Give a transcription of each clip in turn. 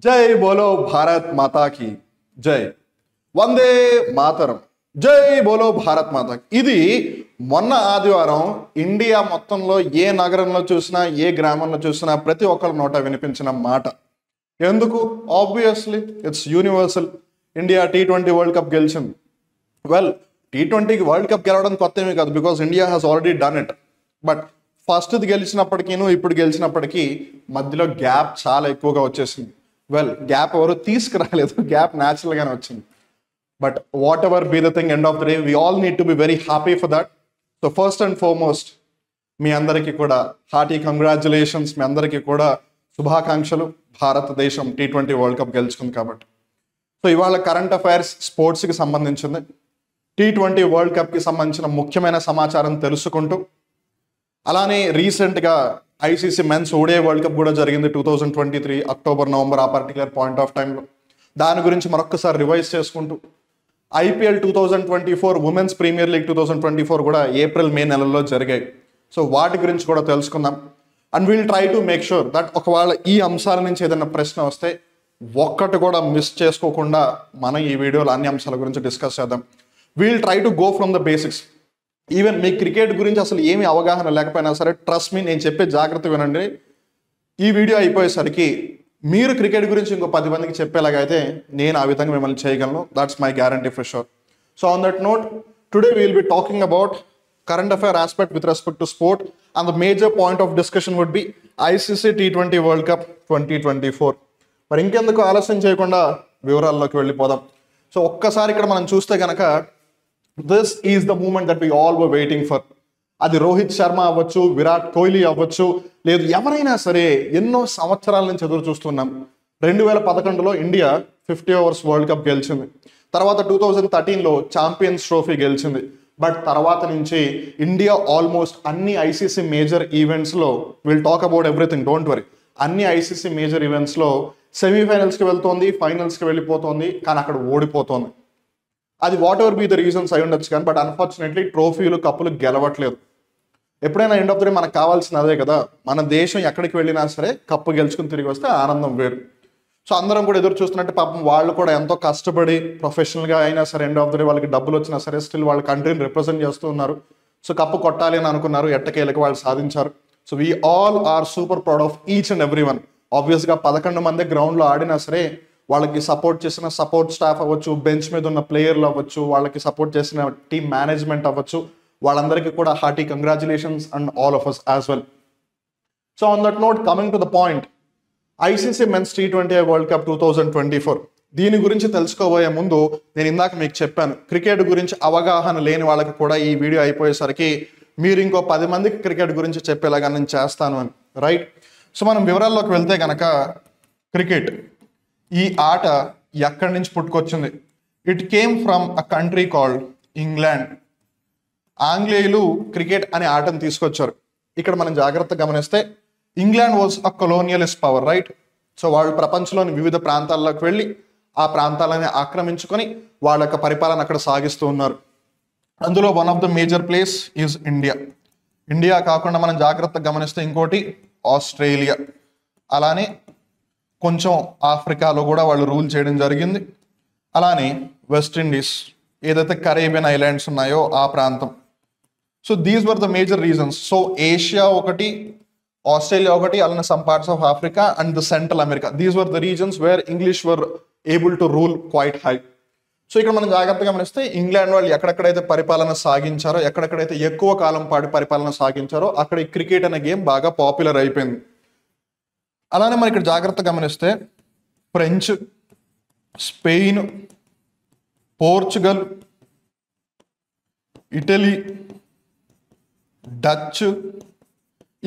జై బోలో భారత్ మాతా కి జై. వందే మాతరం. జై బోలో భారత్ మాతాకి. ఇది మొన్న ఆదివారం ఇండియా మొత్తంలో ఏ నగరంలో చూసినా ఏ గ్రామంలో చూసినా ప్రతి ఒక్కరి నోట వినిపించిన మాట. ఎందుకు? Obviously it's universal. India T20 world cup గెలిచింది. వెల్, T20 వరల్డ్ కప్ గెలవడం కొత్త ఏమీ కాదు, because India has already done it. But ఫస్ట్ది గెలిచినప్పటికీను ఇప్పుడు గెలిచినప్పటికీ మధ్యలో గ్యాప్ చాలా ఎక్కువగా వచ్చేసింది. వెల్, గ్యాప్ ఎవరు తీసుకురాలేదు, గ్యాప్ న్యాచురల్గానే వచ్చింది. But whatever be the thing, end of the day we all need to be very happy for that. So first and foremost మీ అందరికీ కూడా హార్టీ కంగ్రాచులేషన్స్, మీ అందరికీ కూడా శుభాకాంక్షలు. భారతదేశం T20 వరల్డ్ కప్ గెలుచుకుంది కాబట్టి. సో ఇవాళ కరెంట్ అఫైర్స్ స్పోర్ట్స్కి సంబంధించింది. T20 వరల్డ్ కప్కి సంబంధించిన ముఖ్యమైన సమాచారం తెలుసుకుంటూ, అలానే రీసెంట్గా ఐసీసీ మెన్స్ ఓడే వరల్డ్ కప్ కూడా జరిగింది 2023 అక్టోబర్ నవంబర్ ఆ పర్టికులర్ పాయింట్ ఆఫ్ టైంలో. దాని గురించి మరొకసారి రివైజ్ చేసుకుంటూ, IPL 2024 ఉమెన్స్ ప్రీమియర్ లీగ్ 2024 కూడా ఏప్రిల్ మే నెలల్లో జరిగాయి. సో వాటి గురించి కూడా తెలుసుకుందాం. And we'll try to make sure that ఒకవేళ ఈ అంశాల నుంచి ఏదైనా ప్రశ్న వస్తే ఒక్కటి కూడా మిస్ చేసుకోకుండా మనం ఈ వీడియోలో అన్ని అంశాల గురించి డిస్కస్ చేద్దాం. We'll try to go from the basics. Even me cricket గురించి అసలు ఏమి అవగాహన లేకపోయినా సరే, ట్రస్ట్ మీ, నేను చెప్పే జాగ్రత్త వినండి. ఈ వీడియో అయిపోయేసరికి మీరు క్రికెట్ గురించి ఇంకో 10 మందికి చెప్పేలాగైతే నేను ఆ విధంగా మిమ్మల్ని చేయగలను. That's my guarantee for sure. So on that note, today we'll be talking about current affair aspect with respect to sport, and the major point of discussion would be ICC T20 World Cup 2024. మరి ఇంకెందుకు ఆలస్యం చేయకుండా వివరాల్లోకి వెళ్ళిపోదాం. So ఒక్కసారి ఇక్కడ మనం చూస్తే కనుక, this is the moment that we all were waiting for. అది రోహిత్ శర్మ అవ్వచ్చు, విరాట్ కోహ్లీ అవ్వచ్చు, లేదు ఎవరైనా సరే ఎన్నో సంవత్సరాల నుంచి ఎదురు చూస్తున్నాం. 2011లో ఇండియా 50 ఓవర్స్ వరల్డ్ కప్ గెలిచింది. తర్వాత 2013లో ఛాంపియన్స్ ట్రోఫీ గెలిచింది. బట్ తర్వాత నుంచి ఇండియా ఆల్మోస్ట్ అన్ని ఐసీసీ మేజర్ ఈవెంట్స్లో, will talk about everything, don't worry, అన్ని ఐసీసీ మేజర్ ఈవెంట్స్లో సెమీఫైనల్స్కి వెళ్తోంది, ఫైనల్స్కి వెళ్ళిపోతుంది, కానీ అక్కడ ఓడిపోతుంది. అది whatever be the reasons అయి ఉండొచ్చు కానీ, బట్ అన్ఫార్చునేట్లీ ట్రోఫీలు కప్పులు గెలవట్లేదు. ఎప్పుడైనా ఎండ్ ఆఫ్ ద డే మనకు కావాల్సిన అదే కదా, మన దేశం ఎక్కడికి వెళ్ళినా సరే కప్పు గెలుచుకుని తిరిగి వస్తే ఆనందం వేరు. సో అందరం కూడా ఎదురు చూస్తున్నట్టు, పాపం వాళ్ళు కూడా ఎంతో కష్టపడి ప్రొఫెషనల్గా అయినా సరే, ఎండ్ ఆఫ్ ద డే వాళ్ళకి డబ్బులు వచ్చినా సరే, స్టిల్ వాళ్ళ కంట్రీని రిప్రజెంట్ చేస్తూ ఉన్నారు. సో కప్పు కొట్టాలి అని అనుకున్నారు, ఎట్టకేలకు వాళ్ళు సాధించారు. So we all are super proud of each and every one. ఆబ్వియస్గా 11 మంది గ్రౌండ్లో ఆడినా సరే, వాళ్ళకి సపోర్ట్ చేసిన సపోర్ట్ స్టాఫ్ అవ్వచ్చు, బెంచ్ మీద ఉన్న ప్లేయర్లు అవ్వచ్చు, వాళ్ళకి సపోర్ట్ చేసిన టీమ్ మేనేజ్మెంట్ అవ్వచ్చు, వాళ్ళందరికీ కూడా hearty congratulations and all of us as well. So on that note, coming to the point, ICC men's T20 world cup 2024 దీని గురించి తెలుసుకోబోయే ముందు, నేను ఇందాక మీకు చెప్పాను, క్రికెట్ గురించి అవగాహన లేని వాళ్ళకి కూడా ఈ వీడియో అయిపోయేసరికి మీరు ఇంకో 10 మందికి క్రికెట్ గురించి చెప్పేలాగా నేను చేస్తాను అని, రైట్? సో మనం వివరాల్లోకి వెళ్తే కనుక, క్రికెట్ ఈ ఆట ఎక్కడి నుంచి పుట్టుకొచ్చింది? It came from a country called England. ఆంగ్లేయులు క్రికెట్ అనే ఆటను తీసుకొచ్చారు. ఇక్కడ మనం జాగ్రత్తగా గమనిస్తే, England was a colonialist power, right? So వాళ్ళు ప్రపంచంలోని వివిధ ప్రాంతాల్లోకి వెళ్ళి ఆ ప్రాంతాలని ఆక్రమించుకొని వాళ్ళ యొక్క పరిపాలన అక్కడ సాగిస్తూ ఉన్నారు. అందులో one of the major place is India. India కాకుండా మనం జాగ్రత్తగా గమనిస్తే ఇంకోటి ఆస్ట్రేలియా, అలానే కొంచెం ఆఫ్రికాలో కూడా వాళ్ళు రూల్ చేయడం జరిగింది. అలానే వెస్టిండీస్, ఏదైతే కరేబియన్ ఐలాండ్స్ ఉన్నాయో ఆ ప్రాంతం. So these were the major reasons. So Asia ఒకటి, ఆస్ట్రేలియా ఒకటి, అలానే some parts of Africa and the central America. These were the reasons where English were able to rule quite high. So ఇక్కడ మనం జాగ్రత్తగా గమనిస్తే, ఇంగ్లాండ్ వాళ్ళు ఎక్కడెక్కడైతే పరిపాలన సాగించారో, ఎక్కడెక్కడైతే ఎక్కువ కాలం పాటు పరిపాలన సాగించారో, అక్కడ ఈ క్రికెట్ అనే గేమ్ బాగా పాపులర్ అయిపోయింది. అలానే మనం ఇక్కడ జాగ్రత్తగా గమనిస్తే, French, Spain, Portugal, Italy, Dutch,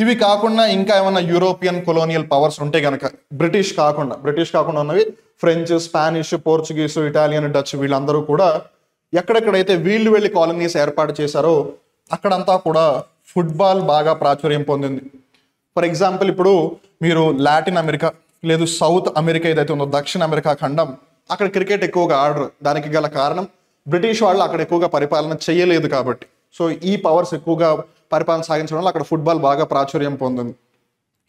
ఇవి కాకుండా ఇంకా ఏమన్నా యూరోపియన్ కొలోనియల్ పవర్స్ ఉంటే కనుక, బ్రిటిష్ కాకుండా ఉన్నవి French, Spanish, Portuguese, Italian, Dutch, వీళ్ళందరూ కూడా ఎక్కడెక్కడైతే వీళ్ళు వెళ్ళి కాలనీస్ ఏర్పాటు చేశారో అక్కడంతా కూడా ఫుట్బాల్ బాగా ప్రాచుర్యం పొందింది. ఫర్ ఎగ్జాంపుల్, ఇప్పుడు మీరు లాటిన్ అమెరికా లేదు సౌత్ అమెరికా ఏదైతే ఉందో, దక్షిణ అమెరికా ఖండం, అక్కడ క్రికెట్ ఎక్కువగా ఆడరు. దానికి గల కారణం, బ్రిటిష్ వాళ్ళు అక్కడ ఎక్కువగా పరిపాలన చేయలేదు కాబట్టి. సో ఈ పవర్స్ ఎక్కువగా పరిపాలన సాగించడం వల్ల అక్కడ ఫుట్బాల్ బాగా ప్రాచుర్యం పొందింది.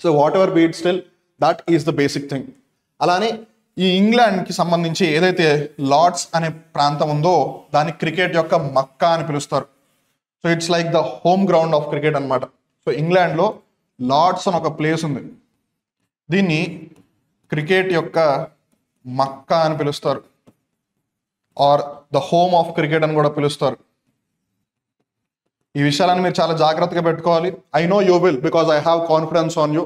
So what ever beat, still that is the basic thing. అలానే ఈ ఇంగ్లాండ్కి సంబంధించి ఏదైతే లార్డ్స్ అనే ప్రాంతం ఉందో దాన్ని క్రికెట్ యొక్క మక్కా అని పిలుస్తారు. So it's like the home ground of cricket అనమాట. సో ఇంగ్లాండ్లో లార్డ్స్ అని ఒక ప్లేస్ ఉంది, దీన్ని క్రికెట్ యొక్క మక్కా అని పిలుస్తారు, or the home of cricket అని కూడా పిలుస్తారు. ఈ విషయాలను మీరు చాలా జాగ్రత్తగా పెట్టుకోవాలి. I know you will, because I have confidence on you.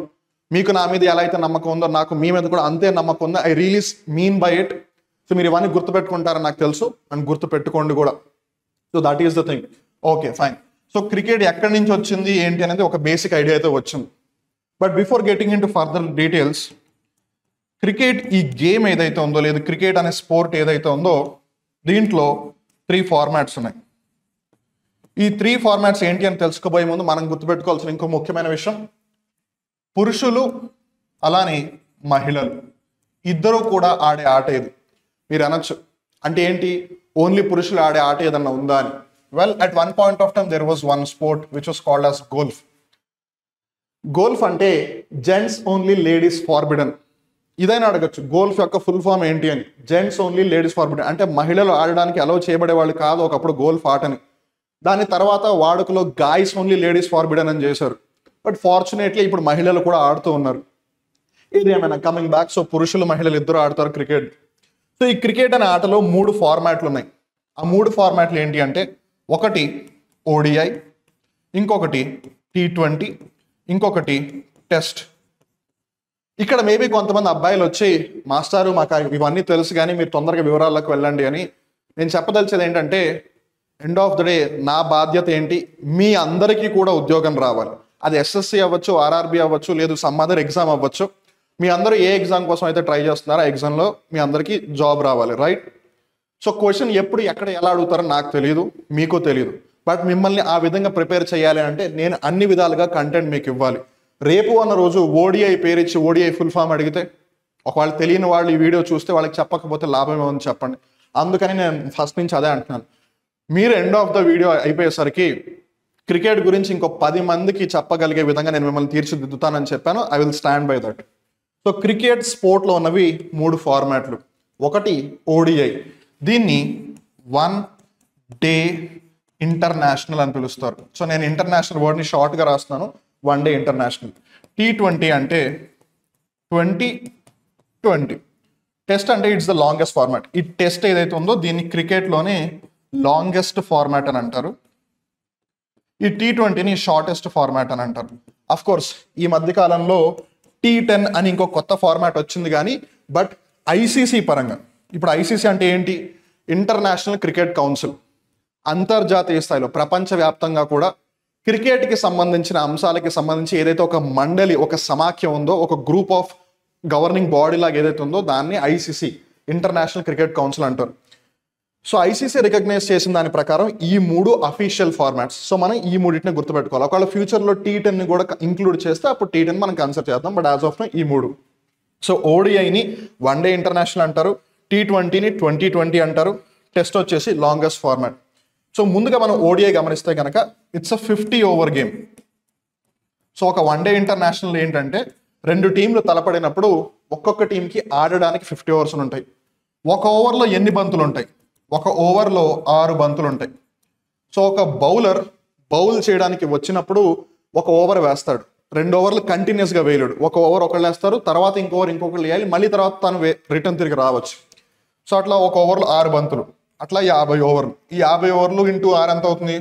మీకు నా మీద ఎలా అయితే నమ్మకం ఉందో నాకు మీ మీద కూడా అంతే నమ్మకం ఉందో. I really mean by it. So మీరు ఇవన్నీ గుర్తుపెట్టుకుంటారని నాకు తెలుసు, అండ్ గుర్తుపెట్టుకోండి కూడా. So that is the thing. Okay fine. So cricket ఎక్కడి నుంచి వచ్చింది ఏంటి అనేది ఒక బేసిక్ ఐడియా అయితే వచ్చింది. But before getting in to further details, cricket ఈ గేమ్ ఏదైతే ఉందో, లేదు క్రికెట్ అనే స్పోర్ట్ ఏదైతే ఉందో, దీంట్లో 3 ఫార్మాట్స్ ఉన్నాయి. ఈ 3 ఫార్మాట్స్ ఏంటి అని తెలుసుకోబోయే ముందు మనం గుర్తుపెట్టుకోవాల్సిన ఇంకో ముఖ్యమైన విషయం, పురుషులు అలానే మహిళలు ఇద్దరూ కూడా ఆడే ఆట ఇది. మీరు అనొచ్చు అంటే ఏంటి, ఓన్లీ పురుషులు ఆడే ఆట ఏదన్నా ఉందా అని. Well, at one point of time there was one sport which was called as golf. Golf అంటే జెంట్స్ ఓన్లీ లేడీస్ ఫార్బిడన్. ఇదైనా అడగచ్చు, గోల్ఫ్ యొక్క ఫుల్ ఫామ్ ఏంటి అని. జెంట్స్ ఓన్లీ లేడీస్ ఫార్బిడన్ అంటే మహిళలు ఆడడానికి అలౌ చేయబడే వాళ్ళు కాదు ఒకప్పుడు గోల్ఫ్ ఆటని. దాని తర్వాత వాడుకలో గాయ్స్ ఓన్లీ లేడీస్ ఫార్బిడన్ అని చేశారు. బట్ ఫార్చునేట్లీ ఇప్పుడు మహిళలు కూడా ఆడుతూ ఉన్నారు. ఇది ఏమైనా కమింగ్ బ్యాక్. సో పురుషులు మహిళలు ఇద్దరు ఆడతారు క్రికెట్. సో ఈ క్రికెట్ అనే ఆటలో 3 ఫార్మాట్లు ఉన్నాయి. ఆ 3 ఫార్మాట్లు ఏంటి అంటే, ఒకటి ఓడిఐ, ఇంకొకటి T20, ఇంకొకటి టెస్ట్. ఇక్కడ మేబీ కొంతమంది అబ్బాయిలు వచ్చి, మాస్టారు మాకు ఇవన్నీ తెలుసు కానీ మీరు తొందరగా వివరాల్లోకి వెళ్ళండి అని. నేను చెప్పదలిచేది ఏంటంటే, ఎండ్ ఆఫ్ ద డే నా బాధ్యత ఏంటి, మీ అందరికీ కూడా ఉద్యోగం రావాలి. అది SSC అవ్వచ్చు, RRB అవ్వచ్చు, లేదు సమ్ అదర్ ఎగ్జామ్ అవ్వచ్చు. మీ అందరూ ఏ ఎగ్జామ్ కోసం అయితే ట్రై చేస్తున్నారో ఆ ఎగ్జామ్లో మీ అందరికీ జాబ్ రావాలి, రైట్? సో క్వశ్చన్ ఎప్పుడు ఎక్కడ ఎలా అడుగుతారో నాకు తెలియదు, మీకు తెలియదు. బట్ మిమ్మల్ని ఆ విధంగా ప్రిపేర్ చేయాలి అంటే నేను అన్ని విధాలుగా కంటెంట్ మీకు ఇవ్వాలి. రేపు అన్న రోజు ఓడిఐ పేరు ఇచ్చి ఓడిఐ ఫుల్ ఫామ్ అడిగితే, ఒకవేళ తెలియని వాళ్ళు ఈ వీడియో చూస్తే వాళ్ళకి చెప్పకపోతే లాభం ఏమని చెప్పండి. అందుకని నేను ఫస్ట్ నుంచి అదే అంటున్నాను. మీరు ఎండ్ ఆఫ్ ద వీడియో అయిపోయేసరికి క్రికెట్ గురించి ఇంకో 10 మందికి చెప్పగలిగే విధంగా నేను మిమ్మల్ని తీర్చిదిద్దుతానని చెప్పాను. I will stand by that. So cricket స్పోర్ట్లో ఉన్నవి 3 ఫార్మాట్లు. ఒకటి ఓడిఐ, దీన్ని 1 డే ఇంటర్నేషనల్ అని పిలుస్తారు. సో నేను ఇంటర్నేషనల్ వర్డ్ని షార్ట్గా రాస్తున్నాను, 1 డే ఇంటర్నేషనల్. T20 అంటే 2020. టెస్ట్ అంటే ఇట్స్ ద లాంగెస్ట్ ఫార్మాట్. ఈ టెస్ట్ ఏదైతే ఉందో దీన్ని క్రికెట్లోనే లాంగెస్ట్ ఫార్మాట్ అని అంటారు. ఈ T20ని షార్టెస్ట్ ఫార్మాట్ అని అంటారు. అఫ్ కోర్స్ ఈ మధ్యకాలంలో T10 అని ఇంకో కొత్త ఫార్మాట్ వచ్చింది కానీ, బట్ ఐసీసీ పరంగా ఇప్పుడు ఐసీసీ అంటే ఏంటి, ఇంటర్నేషనల్ క్రికెట్ కౌన్సిల్. అంతర్జాతీయ స్థాయిలో ప్రపంచవ్యాప్తంగా కూడా క్రికెట్కి సంబంధించిన అంశాలకి సంబంధించి ఏదైతే ఒక మండలి, ఒక సమాఖ్య ఉందో, ఒక గ్రూప్ ఆఫ్ గవర్నింగ్ బాడీ లాగా ఏదైతే ఉందో దాన్ని ఐసీసీ, ఇంటర్నేషనల్ క్రికెట్ కౌన్సిల్ అంటారు. సో ఐసీసీ రికగ్నైజ్ చేసిన దాని ప్రకారం ఈ 3 అఫీషియల్ ఫార్మాట్స్. సో మనం ఈ 3టిని గుర్తుపెట్టుకోవాలి. ఒకవేళ ఫ్యూచర్లో T10ని కూడా ఇంక్లూడ్ చేస్తే అప్పుడు T10 మనం కన్సిడర్ చేద్దాం. బట్ యాజ్ ఆఫ్ నౌ ఈ 3. సో ఓడిఐని 1 డే ఇంటర్నేషనల్ అంటారు, T20ని 2020 అంటారు, టెస్ట్ వచ్చేసి లాంగెస్ట్ ఫార్మాట్. సో ముందుగా మనం ఓడిఐ గమనిస్తే కనుక it's a 50 over game. So ఒక 1 డే ఇంటర్నేషనల్ ఏంటంటే 2 టీంలు తలపడినప్పుడు ఒక్కొక్క టీంకి ఆడడానికి 50 ఓవర్స్ ఉంటాయి. ఒక ఓవర్లో ఎన్ని బంతులు ఉంటాయి, ఒక ఓవర్లో 6 బంతులు ఉంటాయి. సో ఒక బౌలర్ బౌల్ చేయడానికి వచ్చినప్పుడు ఒక ఓవర్ వేస్తాడు, 2 ఓవర్లు కంటిన్యూస్గా వేయలేడు. ఒక ఓవర్ ఒకళ్ళు వేస్తారు, తర్వాత ఇంకొకళ్ళు వేయాలి, మళ్ళీ తర్వాత తను రిటర్న్ తిరిగి రావచ్చు. సో అట్లా ఒక ఓవర్లో 6 బంతులు, అట్లా 50 ఓవర్లు. ఈ 50 ఓవర్లు ఇంటూ 6 ఎంత అవుతుంది,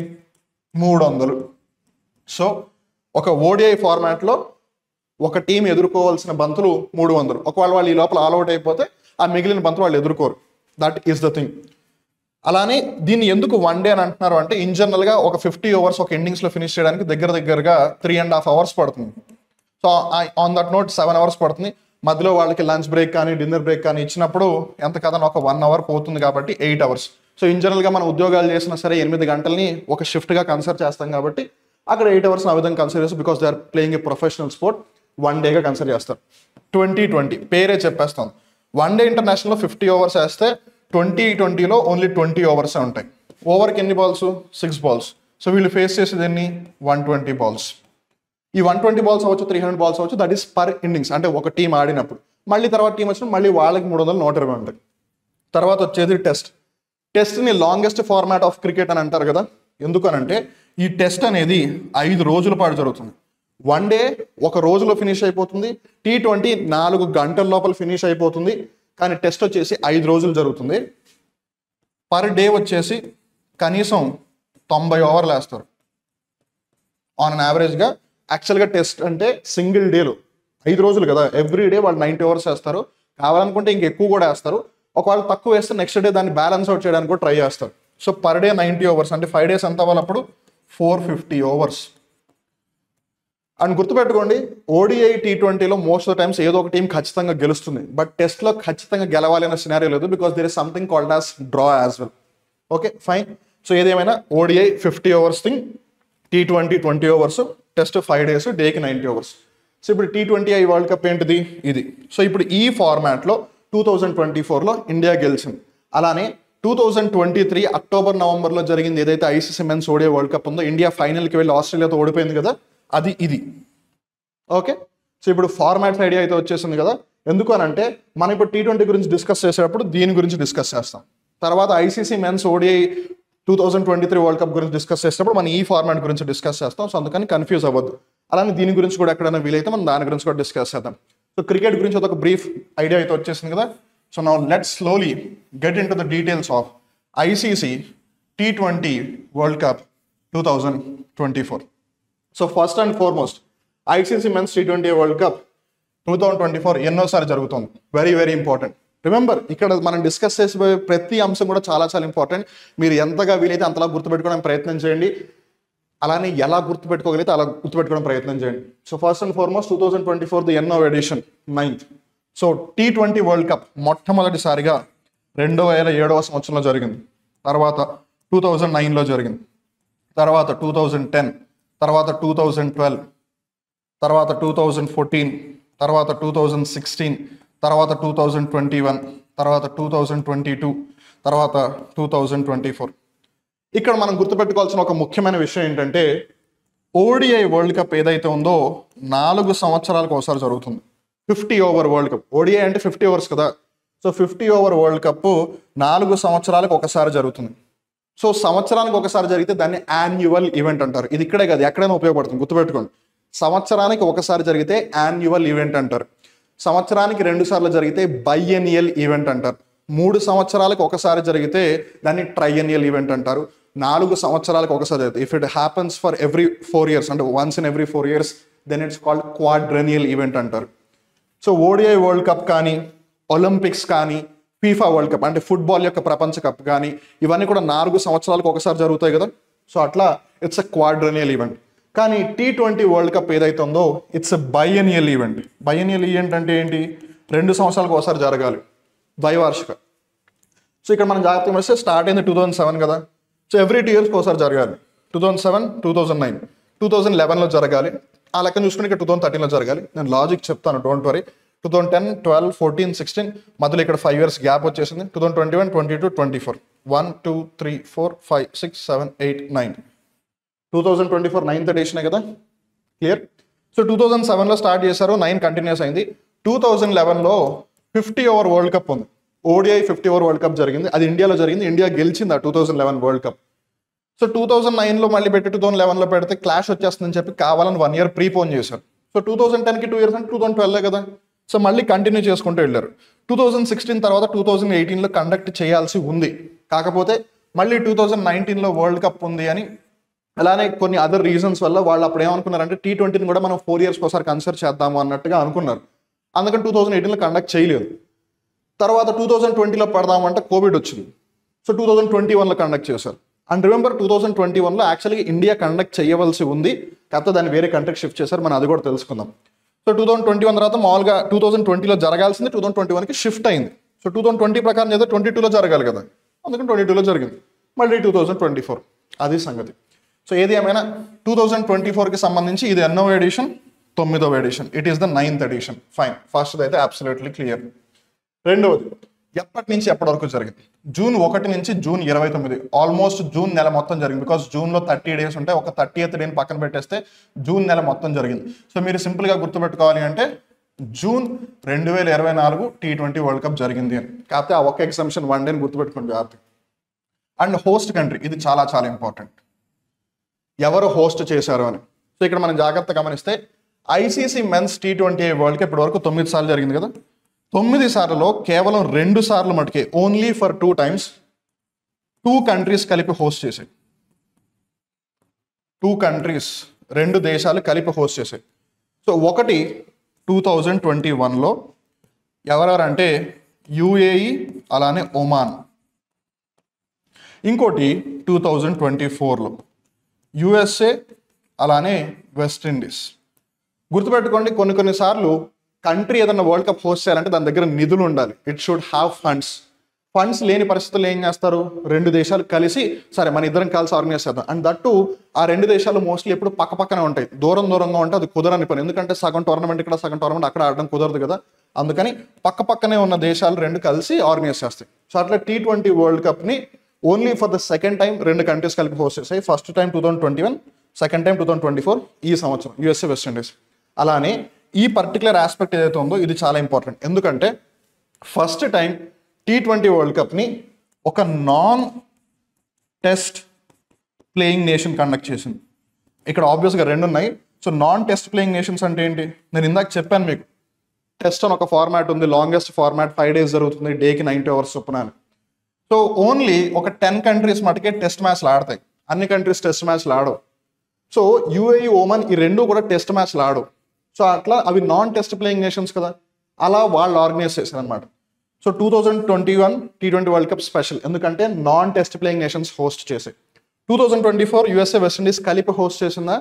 300. సో ఒక ఓడిఐ ఫార్మాట్లో ఒక టీం ఎదుర్కోవాల్సిన బంతులు 300. ఒకవేళ వాళ్ళు ఈ లోపల ఆల్అౌట్ అయిపోతే ఆ మిగిలిన బంతులు వాళ్ళు ఎదుర్కోరు. That is the thing. అలానే దీన్ని ఎందుకు 1 డే అని అంటున్నారు అంటే, ఇన్ జనరల్గా ఒక 50 ఓవర్స్ ఒక ఇన్నింగ్స్లో ఫినిష్ చేయడానికి దగ్గరగా 3.5 అవర్స్ పడుతుంది. So on that note 7 hours పడుతుంది. మధ్యలో వాళ్ళకి లంచ్ బ్రేక్ కానీ డిన్నర్ బ్రేక్ కానీ ఇచ్చినప్పుడు ఎంత కథను ఒక 1 అవర్ పోతుంది కాబట్టి 8 అవర్స్. సో ఇన్ జనరల్గా మనం ఉద్యోగాలు చేసినా సరే 8 గంటల్ని ఒక షిఫ్ట్గా కన్సిడర్ చేస్తాం కాబట్టి అక్కడ 8 అవర్స్ ఆ విధంగా కన్సిడర్ చేస్తారు. Because they are playing a professional sport. 1 డేగా కన్సిడర్ చేస్తారు. 2020 పేరే చెప్పేస్తాం. 1 డే ఇంటర్నేషనల్లో 50 ఓవర్స్ వేస్తే 2020లో ఓన్లీ 20 ఓవర్స్ ఉంటాయి. ఓవర్కి ఎన్ని బాల్స్, 6 బాల్స్. సో వీళ్ళు ఫేస్ చేసేది ఎన్ని, 120 బాల్స్. ఈ 120 బాల్స్ అవ్వచ్చు, 300 బాల్స్ అవ్వచ్చు, దట్ ఈస్ పర్ ఇన్నింగ్స్, అంటే ఒక టీం ఆడినప్పుడు. మళ్ళీ తర్వాత టీం వచ్చిన మళ్ళీ వాళ్ళకి 300, 120 ఉంటాయి. తర్వాత వచ్చేది టెస్ట్ని లాంగెస్ట్ ఫార్మాట్ ఆఫ్ క్రికెట్ అని అంటారు కదా. ఎందుకనంటే ఈ టెస్ట్ అనేది 5 రోజుల పాటు జరుగుతుంది. వన్ డే 1 రోజులో ఫినిష్ అయిపోతుంది, T20 4 గంటల లోపల ఫినిష్ అయిపోతుంది. కానీ టెస్ట్ వచ్చేసి 5 రోజులు జరుగుతుంది. పర్ డే వచ్చేసి కనీసం 90 ఓవర్లు వేస్తారు ఆన్ అన్ యావరేజ్గా. యాక్చువల్గా టెస్ట్ అంటే సింగిల్ డేలో 5 రోజులు కదా, ఎవ్రీ డే వాళ్ళు 90 ఓవర్స్ వేస్తారు. కావాలనుకుంటే ఇంకెక్కువ కూడా వేస్తారు. ఒకవేళ తక్కువ వేస్తే నెక్స్ట్ డే దాన్ని బ్యాలెన్స్ అవుట్ చేయడానికి కూడా ట్రై చేస్తారు. సో పర్ డే 90 ఓవర్స్ అంటే 5 డేస్ ఎంత అవ్వాలప్పుడు 450 ఓవర్స్. అండ్ గుర్తుపెట్టుకోండి, ODI T20లో మోస్ట్ ఆఫ్ ద టైమ్స్ ఏదో ఒక టీం ఖచ్చితంగా గెలుస్తుంది. బట్ టెస్ట్లో ఖచ్చితంగా గెలవాలి అనే సినారియో లేదు, because there is something called as draw as well. Okay fine. So ఏదేమైనా ODI 50 overs thing, T20 20 overs, test 5 days, డేకి 90 ఓవర్స్. సో ఇప్పుడు T20I వరల్డ్ కప్ ఏంటిది ఇది. సో ఇప్పుడు ఈ ఫార్మాట్లో 2024లో ఇండియా గెలిచింది. అలానే 2023 అక్టోబర్ నవంబర్లో జరిగింది ఏదైతే ICC men's ODI world cup ఉందో, ఇండియా ఫైనల్కి వెళ్ళి ఆస్ట్రేలియాతో ఓడిపోయింది కదా, అది ఇది. ఓకే, సో ఇప్పుడు ఫార్మాట్స్ ఐడియా అయితే వచ్చేసింది కదా. ఎందుకు అని అంటే మనం ఇప్పుడు T20 గురించి డిస్కస్ చేసేటప్పుడు దీని గురించి డిస్కస్ చేస్తాం. తర్వాత ICC men's ODI 2023 world cup గురించి డిస్కస్ చేసేటప్పుడు మనం ఈ ఫార్మాట్ గురించి డిస్కస్ చేస్తాం. సో అందుకని కన్ఫ్యూజ్ అవ్వద్దు. అలానే దీని గురించి కూడా ఎక్కడైనా వీలైతే మనం దాని గురించి కూడా డిస్కస్ చేద్దాం. సో క్రికెట్ గురించి ఒక బ్రీఫ్ ఐడియా అయితే వచ్చేసింది కదా. So now let's slowly get in to the details of ICC T20 world cup 2024. So first and foremost ICC men's T20 world cup 2024 ఎన్నోసారి జరుగుతుంది. Very very important. రిమెంబర్, ఇక్కడ మనం discuss చేసే ప్రతి అంశం కూడా చాలా చాలా ఇంపార్టెంట్. మీరు ఎంతగా వీలైతే అంతలా గుర్తుపెట్టుకోవడానికి ప్రయత్నం చేయండి. అలానే ఎలా గుర్తుపెట్టుకోగలిగితే అలా గుర్తుపెట్టుకోవడం ప్రయత్నం చేయండి. సో ఫస్ట్ అండ్ ఫార్మోస్ట్ 2024 ఎన్నో edition 9th. So T20 world cup మొట్టమొదటిసారిగా 2007వ సంవత్సరంలో జరిగింది. తర్వాత 2009లో జరిగింది. తర్వాత 2010, తర్వాత 2012, తర్వాత 2014, తర్వాత 2016, తర్వాత 2021, తర్వాత 2022, తర్వాత 2024. ఇక్కడ మనం గుర్తుపెట్టుకోవాల్సిన ఒక ముఖ్యమైన విషయం ఏంటంటే ODI వరల్డ్ కప్ ఏదైతే ఉందో 4 సంవత్సరాలకు ఒకసారి జరుగుతుంది. 50 ఓవర్ వరల్డ్ కప్. ODI అంటే 50 ఓవర్స్ కదా. సో 50 ఓవర్ వరల్డ్ కప్ 4 సంవత్సరాలకు ఒకసారి జరుగుతుంది. సో సంవత్సరానికి ఒకసారి జరిగితే దాన్ని యాన్యువల్ ఈవెంట్ అంటారు. ఇది ఇక్కడే కాదు, ఎక్కడైనా ఉపయోగపడుతుంది, గుర్తుపెట్టుకోండి. సంవత్సరానికి ఒకసారి జరిగితే యాన్యువల్ ఈవెంట్ అంటారు. సంవత్సరానికి 2 సార్లు జరిగితే బైఎనియల్ ఈవెంట్ అంటారు. 3 సంవత్సరాలకు ఒకసారి జరిగితే దాన్ని ట్రైఎనియల్ ఈవెంట్ అంటారు. 4 సంవత్సరాలకు ఒకసారి జరిగితే, if it happens for every 4 years అంటే once in every 4 years, then it's called quadrennial event అంటారు. సో ODI వరల్డ్ కప్ కానీ, ఒలింపిక్స్ కానీ, FIFA వరల్డ్ కప్ అంటే ఫుట్బాల్ యొక్క ప్రపంచ కప్ కానీ, ఇవన్నీ కూడా 4 సంవత్సరాలకు ఒకసారి జరుగుతాయి కదా. సో అట్లా ఇట్స్ ఎ క్వాడ్రెనియల్ ఈవెంట్. కానీ T20 వరల్డ్ కప్ ఏదైతే ఉందో ఇట్స్ ఎ బైఎనియల్ ఈవెంట్. బైఎనియల్ ఈవెంట్ అంటే ఏంటి? 2 సంవత్సరాలకు ఒకసారి జరగాలి, ద్వైవార్షిక. సో ఇక్కడ మనం జాగ్రత్తగా వస్తే స్టార్ట్ అయింది 2007 కదా. సో ఎవ్రీ 2 years ఒకసారి జరగాలి. 2007, 2009, 2011లో జరగాలి. ఆ లెక్కను చూసుకుని ఇక్కడ 2013లో జరగాలి. నేను లాజిక్ చెప్తాను, డోంట్ వరీ. 2010, 12, 14, 16 మధ్యలో ఇక్కడ 5 years గ్యాప్ వచ్చేసింది. 2021, 22, 24, 1, 2, 3, 4, 5, 6, 7, 8, 9. 2024 9th ఎడిషనే కదా, క్లియర్. సో 2007లో స్టార్ట్ చేశారు, 9 కంటిన్యూస్ అయింది. 2011లో 50 ఓవర్ వరల్డ్ కప్ ఉంది. ODI 50 ఓవర్ వరల్డ్ కప్ జరిగింది. అది ఇండియాలో జరిగింది. ఇండియా గెలిచింది ఆ 2011 వరల్డ్ కప్. సో 2009లో మళ్ళీ పెట్టి 2011లో పెడితే క్లాష్ వచ్చేస్తుందని చెప్పి కావాలని 1 year ప్రీపోన్ చేశారు. సో 2010కి 2 years అంటే 2012 కదా. సో మళ్ళీ కంటిన్యూ చేసుకుంటూ వెళ్ళారు. 2016 తర్వాత 2018లో కండక్ట్ చేయాల్సి ఉంది. కాకపోతే మళ్ళీ 2019లో వరల్డ్ కప్ ఉంది అని, అలానే కొన్ని అదర్ రీజన్స్ వల్ల వాళ్ళు అప్పుడు ఏమనుకున్నారంటే T20ని కూడా మనం 4 years ఒకసారి కన్సిడర్ చేద్దాము అన్నట్టుగా అనుకున్నారు. అందుకని 2018లో కండక్ట్ చేయలేదు. తర్వాత 2020లో పెడదామంటే కోవిడ్ వచ్చింది. సో 2021లో కండక్ట్ చేశారు. అండ్ రిమెంబర్ 2021లో యాక్చువల్గా ఇండియా కండక్ట్ చేయవలసి ఉంది, కాకపోతే దాన్ని వేరే కంట్రీకి షిఫ్ట్ చేశారు. మనం అది కూడా తెలుసుకుందాం. సో 2021 తర్వాత మామూలుగా 2020లో జరగాల్సింది 2021కి షిఫ్ట్ అయింది. సో 2020 ప్రకారం ఏదో 22లో జరగాలి కదా, అందుకని 22లో జరిగింది. మళ్ళీ 2024, అది సంగతి. సో ఏది ఏమైనా 2024కి సంబంధించి ఇది ఎన్నో ఎడిషన్? 9వ edition. It is the 9th edition. Fine. First అయితే అబ్సల్యూట్లీ క్లియర్. రెండవది ఎప్పటి నుంచి ఎప్పటి వరకు జరిగింది? జూన్ 1 నుంచి జూన్ 29, ఆల్మోస్ట్ జూన్ నెల మొత్తం జరిగింది. బికాస్ జూన్లో 30 days ఉంటాయి. ఒక 30th డే పక్కన పెట్టేస్తే జూన్ నెల మొత్తం జరిగింది. సో మీరు సింపుల్గా గుర్తుపెట్టుకోవాలి అంటే జూన్ 2024 T20 వరల్డ్ కప్ జరిగింది అని. కాకపోతే ఆ ఒక్క ఎగ్జామ్షన్ 1 డేని గుర్తుపెట్టుకోండి జాగ్రత్త. అండ్ హోస్ట్ కంట్రీ, ఇది చాలా చాలా ఇంపార్టెంట్. ఎవరు హోస్ట్ చేశారు అని. సో ఇక్కడ మనం జాగ్రత్త గమనిస్తే ICC men's T20 world cup ఇప్పటి వరకు 9 సార్లు జరిగింది కదా. 9 సార్లలో కేవలం 2 సార్లు మటుకే, ఓన్లీ ఫర్ 2 times 2 కంట్రీస్ కలిపి హోస్ట్ చేశాయి. 2 కంట్రీస్, 2 దేశాలు కలిపి హోస్ట్ చేశాయి. సో ఒకటి 2021లో ఎవరెవరంటే యుఏఈ అలానే ఒమాన్. ఇంకోటి 2024లో యుఎస్ఏ అలానే వెస్టిండీస్. గుర్తుపెట్టుకోండి, కొన్నిసార్లు కంట్రీ ఏదైనా వరల్డ్ కప్ హోస్ట్ చేయాలంటే దాని దగ్గర నిధులు ఉండాలి. ఇట్ షుడ్ హ్యావ్ ఫండ్స్ లేని పరిస్థితుల్లో ఏం చేస్తారు, 2 దేశాలు కలిసి సరే మన ఇద్దరం కలిసి ఆర్గనైజ్ చేద్దాం. అండ్ దట్టు ఆ 2 దేశాలు మోస్ట్లీ ఎప్పుడు పక్కనే ఉంటాయి. దూరంగా ఉంటే అది కుదరని పని. ఎందుకంటే సగం టోర్నమెంట్ ఇక్కడ, సగం టోర్నమెంట్ అక్కడ ఆడడం కుదరదు కదా. అందుకని పక్కనే ఉన్న దేశాలు 2 కలిసి ఆర్గనైజ్ చేస్తాయి. సో అట్లా T20 వరల్డ్ కప్ని only for the second time 2 countries కలిపి హోస్ట్ చేస్తాయి. ఫస్ట్ టైం 2021, సెకండ్ టైం 2024 ఈ సంవత్సరం యుఎస్ఏ వెస్టిండీస్. అలానే ఈ పర్టికులర్ ఆస్పెక్ట్ ఏదైతే ఉందో ఇది చాలా ఇంపార్టెంట్. ఎందుకంటే ఫస్ట్ టైం T20 వరల్డ్ కప్ని ఒక non test playing nation conduct చేసింది. ఇక్కడ ఆబ్వియస్గా 2 ఉన్నాయి. So non test playing nations అంటే ఏంటి, నేను ఇందాక చెప్పాను మీకు. టెస్ట్ అని ఒక ఫార్మాట్ ఉంది, లాంగెస్ట్ ఫార్మాట్ 5 days జరుగుతుంది, డేకి 90 hours చొప్పున. సో ఓన్లీ ఒక 10 కంట్రీస్ మటుకే టెస్ట్ మ్యాచ్లు ఆడతాయి. అన్ని కంట్రీస్ టెస్ట్ మ్యాచ్లు ఆడవు. సో యుఏఈ, ఒమన్ ఈ 2 కూడా టెస్ట్ మ్యాచ్లు ఆడవు. సో అట్లా అవి నాన్ టెస్ట్ ప్లేయింగ్ నేషన్స్ కదా, అలా వాళ్ళు ఆర్గనైజ్ చేశారు అనమాట. So 2021 T20 world cup special, ఎందుకంటే non test playing nations host చేసాయి. 2024 యుఎస్ఏ వెస్టిండీస్ కలిపి హోస్ట్ చేసిందా,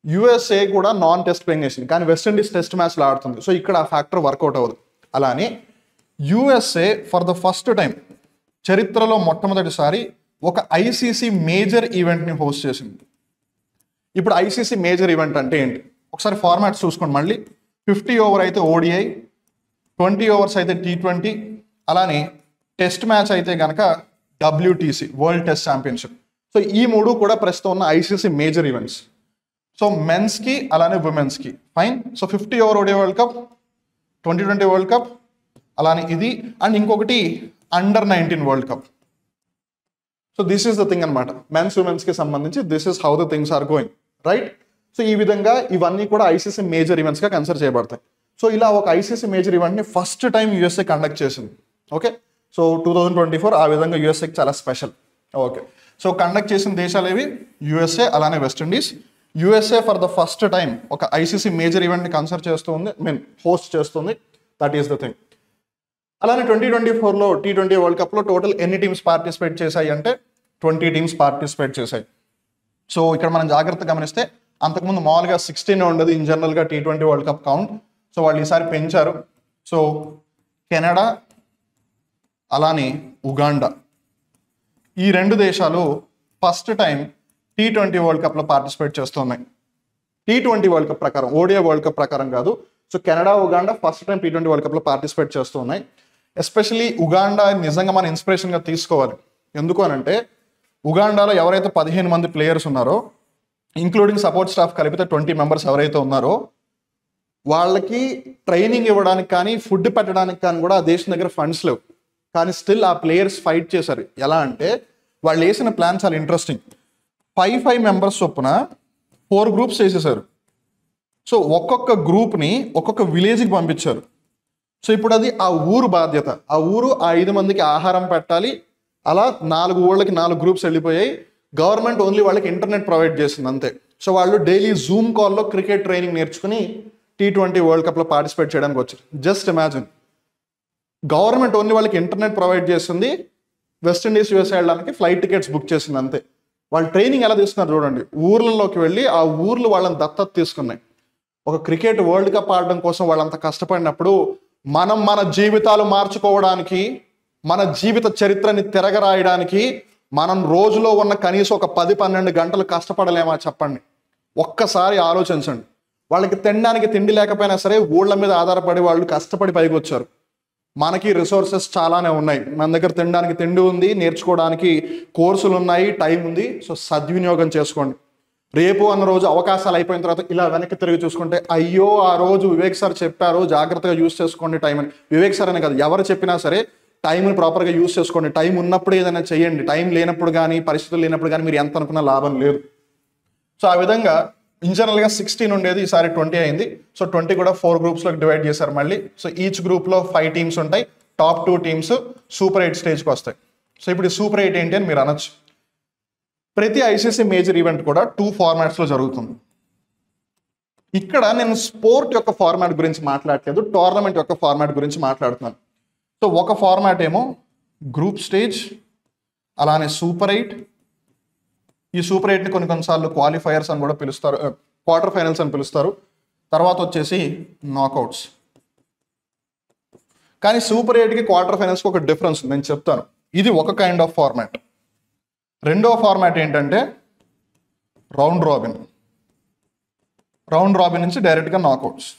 యుఎస్ఏ కూడా నాన్ టెస్ట్ ప్లేయింగ్ నేషన్, కానీ వెస్టిండీస్ టెస్ట్ మ్యాచ్లు ఆడుతుంది. సో ఇక్కడ ఆ ఫ్యాక్టర్ వర్కౌట్ అవ్వదు. అలానే USA for the first time చరిత్రలో మొట్టమొదటిసారి ఒక ఐసీసీ మేజర్ ఈవెంట్ని హోస్ట్ చేసింది. ఇప్పుడు ఐసీసీ మేజర్ ఈవెంట్ అంటే ఏంటి, ఒకసారి ఫార్మాట్స్ చూసుకోండి మళ్ళీ. 50 over అయితే ఓడిఐ, 20 overs అయితే T20, అలానే టెస్ట్ మ్యాచ్ అయితే కనుక WTC world test championship. So ఈ 3 కూడా ప్రస్తుతం ఉన్న ఐసీసీ మేజర్ ఈవెంట్స్. సో మెన్స్కి అలానే ఉమెన్స్కి fine. So 50 over ODI world cup, 2020 world cup, అలానే ఇది. అండ్ ఇంకొకటి Under-19 world cup. So this is the thing అనమాట. మెన్స్ ఉమెన్స్కి సంబంధించి this is how the things are going, right. So ఈ విధంగా ఇవన్నీ కూడా ఐసీసీ మేజర్ ఈవెంట్స్గా కన్సిడర్ చేయబడతాయి. సో ఇలా ఒక ICC major ఈవెంట్ని first time USA conduct చేసింది. ఓకే, సో 2024 ఆ విధంగా యూఎస్ఏకి చాలా స్పెషల్. ఓకే, సో కండక్ట్ చేసిన దేశాలు ఏవి, యుఎస్ఏ అలానే West Indies. USA for the first time ఒక ఐసీసీ మేజర్ ఈవెంట్ని కన్సిడర్ చేస్తుంది, హోస్ట్ చేస్తుంది. That is the thing. అలానే 2024లో T20 వరల్డ్ కప్లో టోటల్ ఎన్ని టీమ్స్ పార్టిసిపేట్ చేశాయి అంటే 20 టీమ్స్ పార్టిసిపేట్ చేశాయి. సో ఇక్కడ మనం జాగ్రత్త గమనిస్తే అంతకుముందు మామూలుగా 16 ఉండదు ఇన్ జనరల్గా T20 world cup count. So వాళ్ళు ఈసారి పెంచారు. సో కెనడా అలానే ఉగాండా ఈ 2 దేశాలు ఫస్ట్ టైం T20 వరల్డ్ కప్లో పార్టిసిపేట్ చేస్తున్నాయి. T20 వరల్డ్ కప్ ప్రకారం, ఓడిఐ వరల్డ్ కప్ ప్రకారం కాదు. So Canada, Uganda first time T20 world కప్లో పార్టిసిపేట్ చేస్తున్నాయి. ఎస్పెషలీ ఉగాండా నిజంగా మన ఇన్స్పిరేషన్గా తీసుకోవాలి. ఎందుకు అనంటే ఉగాండాలో ఎవరైతే 15 మంది ప్లేయర్స్ ఉన్నారో, ఇంక్లూడింగ్ సపోర్ట్ స్టాఫ్ కలిపితే 20 members ఎవరైతే ఉన్నారో, వాళ్ళకి ట్రైనింగ్ ఇవ్వడానికి కానీ ఫుడ్ పెట్టడానికి కానీ కూడా ఆ దేశం దగ్గర ఫండ్స్ లేవు. కానీ స్టిల్ ఆ ప్లేయర్స్ ఫైట్ చేశారు. ఎలా అంటే వాళ్ళు వేసిన ప్లాన్ చాలా ఇంట్రెస్టింగ్. 5 members చొప్పున 4 groups చేసేసారు. సో ఒక్కొక్క గ్రూప్ని ఒక్కొక్క విలేజ్కి పంపించారు. సో ఇప్పుడు అది ఆ ఊరు బాధ్యత. ఆ ఊరు ఆ 5 మందికి ఆహారం పెట్టాలి. అలా 4 ఊళ్ళకి 4 groups వెళ్ళిపోయాయి. గవర్నమెంట్ ఓన్లీ వాళ్ళకి ఇంటర్నెట్ ప్రొవైడ్ చేసింది అంతే. సో వాళ్ళు డైలీ జూమ్ కాల్లో క్రికెట్ ట్రైనింగ్ నేర్చుకుని T20 వరల్డ్ కప్లో పార్టిసిపేట్ చేయడానికి వచ్చారు. జస్ట్ ఇమాజిన్, గవర్నమెంట్ ఓన్లీ వాళ్ళకి ఇంటర్నెట్ ప్రొవైడ్ చేసింది, వెస్టిండీస్ యూఎస్ వెళ్ళడానికి ఫ్లైట్ టికెట్స్ బుక్ చేసింది అంతే. వాళ్ళు ట్రైనింగ్ ఎలా తీసుకున్నారు చూడండి. ఊర్లలోకి వెళ్ళి ఆ ఊర్లు వాళ్ళని దత్తత తీసుకున్నాయి. ఒక క్రికెట్ వరల్డ్ కప్ ఆడడం కోసం వాళ్ళంత కష్టపడినప్పుడు మనం మన జీవితాలు మార్చుకోవడానికి, మన జీవిత చరిత్రని తిరగరాయడానికి మనం రోజులో ఉన్న కనీసం ఒక 10-12 గంటలు కష్టపడలేమా చెప్పండి. ఒక్కసారి ఆలోచించండి. వాళ్ళకి తినడానికి తిండి లేకపోయినా సరే ఊళ్ళ మీద ఆధారపడి వాళ్ళు కష్టపడి పైకి వచ్చారు. మనకి రిసోర్సెస్ చాలానే ఉన్నాయి. మన దగ్గర తినడానికి తిండి ఉంది, నేర్చుకోవడానికి కోర్సులు ఉన్నాయి, టైం ఉంది. సో సద్వినియోగం చేసుకోండి. రేపు అన్న రోజు అవకాశాలు అయిపోయిన తర్వాత ఇలా వెనక్కి తిరిగి చూసుకుంటే అయ్యో ఆ రోజు వివేక్ సార్ చెప్పారు జాగ్రత్తగా యూస్ చేసుకోండి టైం అని. వివేక్ సార్ అనే కాదు, ఎవరు చెప్పినా సరే టైంని ప్రాపర్గా యూస్ చేసుకోండి. టైం ఉన్నప్పుడు ఏదైనా చేయండి, టైం లేనప్పుడు కానీ పరిస్థితులు లేనప్పుడు కానీ మీరు ఎంత అనుకున్నా లాభం లేదు. సో ఆ విధంగా ఇన్జనరల్గా 16 ఉండేది, ఈసారి 20 అయింది. సో 20 కూడా 4 గ్రూప్స్లోకి డివైడ్ చేశారు మళ్ళీ. సో ఈచ్ గ్రూప్లో 5 టీమ్స్ ఉంటాయి. టాప్ 2 టీమ్స్ సూపర్ 8 స్టేజ్కి వస్తాయి. సో ఇప్పుడు ఈ సూపర్ 8 ఏంటి అని మీరు అనొచ్చు. ప్రతి ఐసీసీ మేజర్ ఈవెంట్ కూడా 2 ఫార్మాట్స్లో జరుగుతుంది. ఇక్కడ నేను స్పోర్ట్ యొక్క ఫార్మాట్ గురించి మాట్లాడలేదు, టోర్నమెంట్ యొక్క ఫార్మాట్ గురించి మాట్లాడుతున్నాను. సో ఒక ఫార్మాట్ ఏమో గ్రూప్ స్టేజ్, అలానే సూపర్ 8. ఈ సూపర్ 8ని కొన్నిసార్లు క్వాలిఫైయర్స్ అని కూడా పిలుస్తారు, క్వార్టర్ ఫైనల్స్ అని పిలుస్తారు. తర్వాత వచ్చేసి నాకౌట్స్. కానీ సూపర్ 8కి క్వార్టర్ ఫైనల్స్కి ఒక డిఫరెన్స్ ఉంది, నేను చెప్తాను. ఇది ఒక కైండ్ ఆఫ్ ఫార్మాట్. రెండో ఫార్మాట్ ఏంటంటే రౌండ్ రాబిన్. రౌండ్ రాబిన్ నుంచి డైరెక్ట్గా నాకౌట్స్.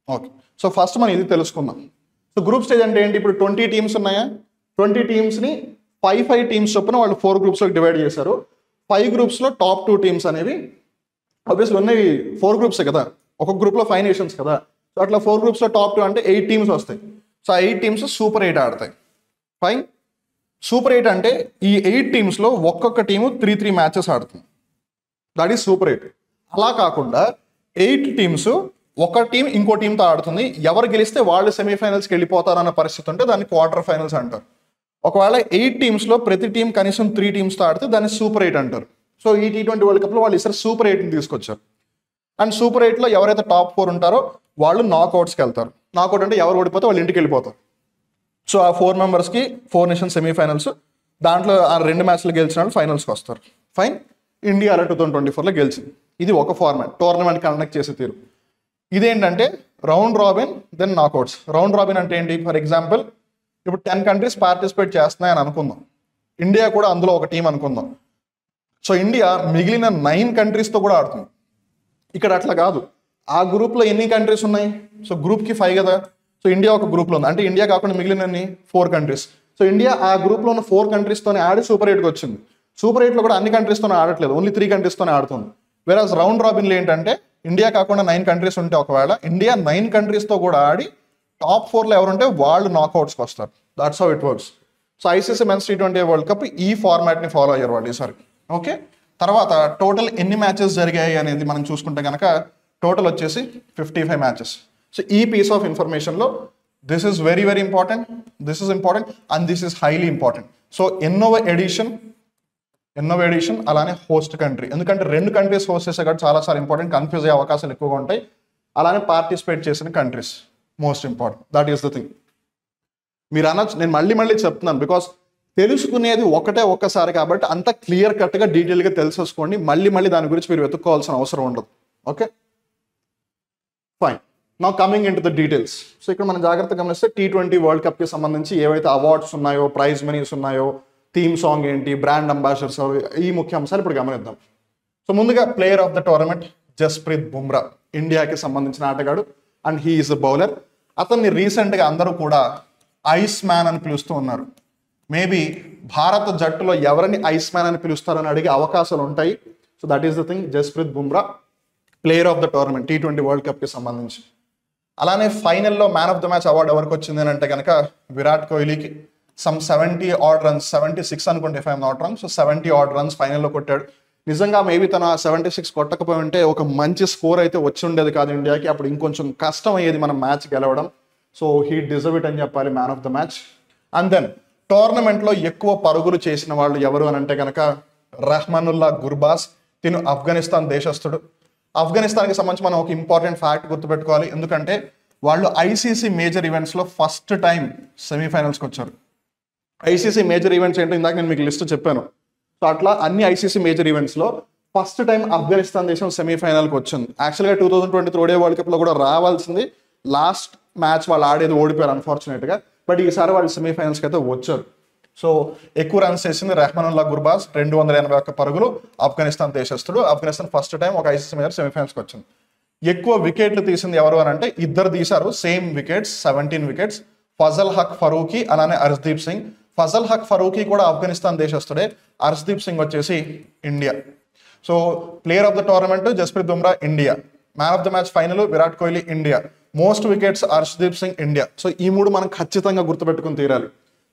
ఓకే, సో ఫస్ట్ మనం ఇది తెలుసుకుందాం. సో గ్రూప్ స్టేజ్ అంటే ఏంటి? ఇప్పుడు 20 టీమ్స్ ఉన్నాయా, 20 టీమ్స్ని 5 టీమ్స్ చొప్పున వాళ్ళు 4 గ్రూప్స్లోకి డివైడ్ చేశారు. 5 గ్రూప్స్లో టాప్ 2 టీమ్స్ అనేవి ఆబ్వియస్లీ ఉన్నాయి. 4 గ్రూప్సే కదా, ఒక గ్రూప్లో 5 నేషన్స్ కదా. సో అట్లా 4 గ్రూప్స్లో టాప్ 2 అంటే 8 టీమ్స్ వస్తాయి. సో 8 టీమ్స్ సూపర్ 8 ఆడతాయి. ఫైన్. సూపర్ 8 అంటే ఈ 8 టీమ్స్లో ఒక్కొక్క టీము 3 మ్యాచెస్ ఆడుతుంది. That is super 8. అలా కాకుండా 8 టీమ్స్ ఒక టీం ఇంకో టీంతో ఆడుతుంది. ఎవరు గెలిస్తే వాళ్ళు సెమీఫైనల్స్కి వెళ్ళిపోతారు అన్న పరిస్థితి ఉంటే దాన్ని క్వార్టర్ ఫైనల్స్ అంటారు. ఒకవేళ 8 టీమ్స్లో ప్రతి టీం కనీసం 3 టీమ్స్తో ఆడితే దాన్ని సూపర్ 8 అంటారు. సో ఈ T20 వరల్డ్ కప్లో వాళ్ళు ఈసారి సూపర్ 8ని తీసుకొచ్చారు. అండ్ సూపర్ 8లో ఎవరైతే టాప్ 4 ఉంటారో వాళ్ళు నాకౌట్స్కి వెళ్తారు. నాకౌట్ అంటే ఎవరు ఓడిపోతే వాళ్ళు ఇంటికి వెళ్ళిపోతారు. సో ఆ 4 మెంబర్స్కి 4 నేషన్స్ సెమీఫైనల్స్, దాంట్లో ఆ 2 మ్యాచ్లు గెలిచిన వాళ్ళు ఫైనల్స్కి వస్తారు. ఫైన్. ఇండియా అలా 2024లో గెలిచింది. ఇది ఒక ఫార్మాట్, టోర్నమెంట్ కండక్ట్ చేసే తీరు. ఇదేంటంటే round robin then knockouts. Round robin అంటే ఏంటి? ఫర్ ఎగ్జాంపుల్ ఇప్పుడు 10 కంట్రీస్ పార్టిసిపేట్ చేస్తున్నాయని అనుకుందాం, ఇండియా కూడా అందులో ఒక టీం అనుకుందాం. సో ఇండియా మిగిలిన 9 కంట్రీస్తో కూడా ఆడుతుంది. ఇక్కడ అట్లా కాదు, ఆ గ్రూప్లో ఎన్ని కంట్రీస్ ఉన్నాయి? సో గ్రూప్కి 5 కదా. సో ఇండియా ఒక గ్రూప్లో ఉంది అంటే ఇండియా కాకుండా మిగిలిన 4 కంట్రీస్. సో ఇండియా ఆ గ్రూప్లో ఉన్న 4 కంట్రీస్తోనే ఆడి సూపర్ 8కి వచ్చింది. సూపర్ 8లో కూడా అన్ని కంట్రీస్తోనే ఆడట్లేదు, ఓన్లీ 3 కంట్రీస్తోనే ఆడుతుంది. వేరాజ్ రౌండ్ రాబిన్లో ఏంటంటే ఇండియా కాకుండా 9 కంట్రీస్ ఉంటే ఒకవేళ ఇండియా 9 కంట్రీస్తో కూడా ఆడి టాప్ 4లో ఎవరుంటే వాళ్ళు నాకౌట్స్కి వస్తారు. That's how it works. So ICC men's T20 world cup ఈ ఫార్మాట్ని ఫాలో అయ్యారు వాళ్ళు ఈసారి. ఓకే, తర్వాత టోటల్ ఎన్ని మ్యాచెస్ జరిగాయి అనేది మనం చూసుకుంటే కనుక టోటల్ వచ్చేసి 55 మ్యాచెస్. సో ఈ పీస్ ఆఫ్ ఇన్ఫర్మేషన్లో this is very very important, this is important and this is highly important. So ఎన్నో ఎడిషన్ అలానే హోస్ట్ కంట్రీ, ఎందుకంటే 2 కంట్రీస్ హోస్ట్ చేసే కాబట్టి చాలా ఇంపార్టెంట్, కన్ఫ్యూజ్ అయ్యే అవకాశాలు ఎక్కువగా ఉంటాయి. అలానే పార్టిసిపేట్ చేసిన countries most important. That is the thing. మీరు అనొచ్చు, నేను మళ్ళీ చెప్తున్నాను బికాస్ తెలుసుకునేది ఒక్కసారి కాబట్టి అంత క్లియర్ కట్గా డీటెయిల్గా తెలిసేసుకోండి. మళ్ళీ దాని గురించి మీరు వెతుక్కోవాల్సిన అవసరం ఉండదు. Okay, fine. Now coming in to the details. So ఇక్కడ మనం జాగ్రత్తగా గమనిస్తే T20 వరల్డ్ కప్కి సంబంధించి ఏవైతే అవార్డ్స్ ఉన్నాయో, ప్రైజ్ మనీస్ ఉన్నాయో, థీమ్ సాంగ్ ఏంటి, బ్రాండ్ అంబాసిడర్స్, ఈ ముఖ్య అంశాలు ఇప్పుడు గమనిద్దాం. సో ముందుగా player of the tournament Jasprit Bumrah, ఇండియాకి సంబంధించిన ఆటగాడు and he is a bowler. అతన్ని రీసెంట్గా అందరూ కూడా ఐస్ మ్యాన్ అని పిలుస్తూ ఉన్నారు. మేబీ భారత జట్టులో ఎవరిని ఐస్ మ్యాన్ అని పిలుస్తారని అడిగే అవకాశాలు ఉంటాయి. So that is the thing. Jasprit Bumrah player of the tournament T20 world కప్కి సంబంధించి. అలానే ఫైనల్లో man of the match award ఎవరికి వచ్చింది అని అంటే కనుక విరాట్ కోహ్లీకి. సమ్ 70 odd runs, 76 అనుకుంటే if I'm not wrong. So 70 odd runs ఫైనల్లో కొట్టాడు. నిజంగా మేబీ తను ఆ 76 కొట్టకపోయి ఉంటే ఒక మంచి స్కోర్ అయితే వచ్చి ఉండేది కాదు ఇండియాకి, అప్పుడు ఇంకొంచెం కష్టం అయ్యేది మనం మ్యాచ్ గెలవడం. సో హీ డిజర్వ్ ఇట్ అని చెప్పాలి, man of the match. And then టోర్నమెంట్లో ఎక్కువ పరుగులు చేసిన వాళ్ళు ఎవరు అని అంటే కనుక రెహ్మానుల్లా గుర్బాజ్. తిను ఆఫ్ఘనిస్తాన్ దేశస్థుడు. ఆఫ్ఘనిస్తాన్కి సంబంధించి మనం ఒక ఇంపార్టెంట్ ఫ్యాక్ట్ గుర్తుపెట్టుకోవాలి, ఎందుకంటే వాళ్ళు ఐసీసీ మేజర్ ఈవెంట్స్లో ఫస్ట్ టైం సెమీఫైనల్స్కి వచ్చారు. ఐసీసీ మేజర్ ఈవెంట్స్ ఏంటో ఇందాక నేను మీకు లిస్ట్ చెప్పాను. సో అట్లా అన్ని ఐసీసీ మేజర్ ఈవెంట్స్లో ఫస్ట్ టైం ఆఫ్ఘనిస్తాన్ దేశం సెమీఫైనల్కి వచ్చింది. యాక్చువల్గా 2023 ODI వరల్డ్ కప్లో కూడా రావాల్సింది, లాస్ట్ మ్యాచ్ వాళ్ళు ఆడేది ఓడిపోయారు అన్ఫార్చునేట్గా. బట్ ఈసారి వాళ్ళు సెమీఫైనల్స్కి అయితే వచ్చారు. సో ఎక్కువ రన్స్ చేసింది రెహ్మానుల్లా గుర్బాజ్, 281 పరుగులు, ఆఫ్ఘనిస్తాన్ దేశస్థుడు. ఆఫ్ఘనిస్తాన్ ఫస్ట్ టైం ఒక ఐసీసీ మేజర్ సెమీఫైనల్స్కి వచ్చింది. ఎక్కువ వికెట్లు తీసింది ఎవరు అని అంటే ఇద్దరు తీశారు, same wickets, 17 wickets. Fazal Haq Farooqi అలానే హర్షదీప్ సింగ్. ఫజల్ హక్ ఫరూకీ కూడా ఆఫ్ఘనిస్తాన్ దేశస్తుడే. హర్షదీప్ సింగ్ వచ్చేసి India. So player of the tournament Jasprit Bumrah India. Man of the match final Virat Kohli India. Most wickets Harshdeep Singh India. So ఈ 3 మనం ఖచ్చితంగా గుర్తుపెట్టుకుని తీరాలి.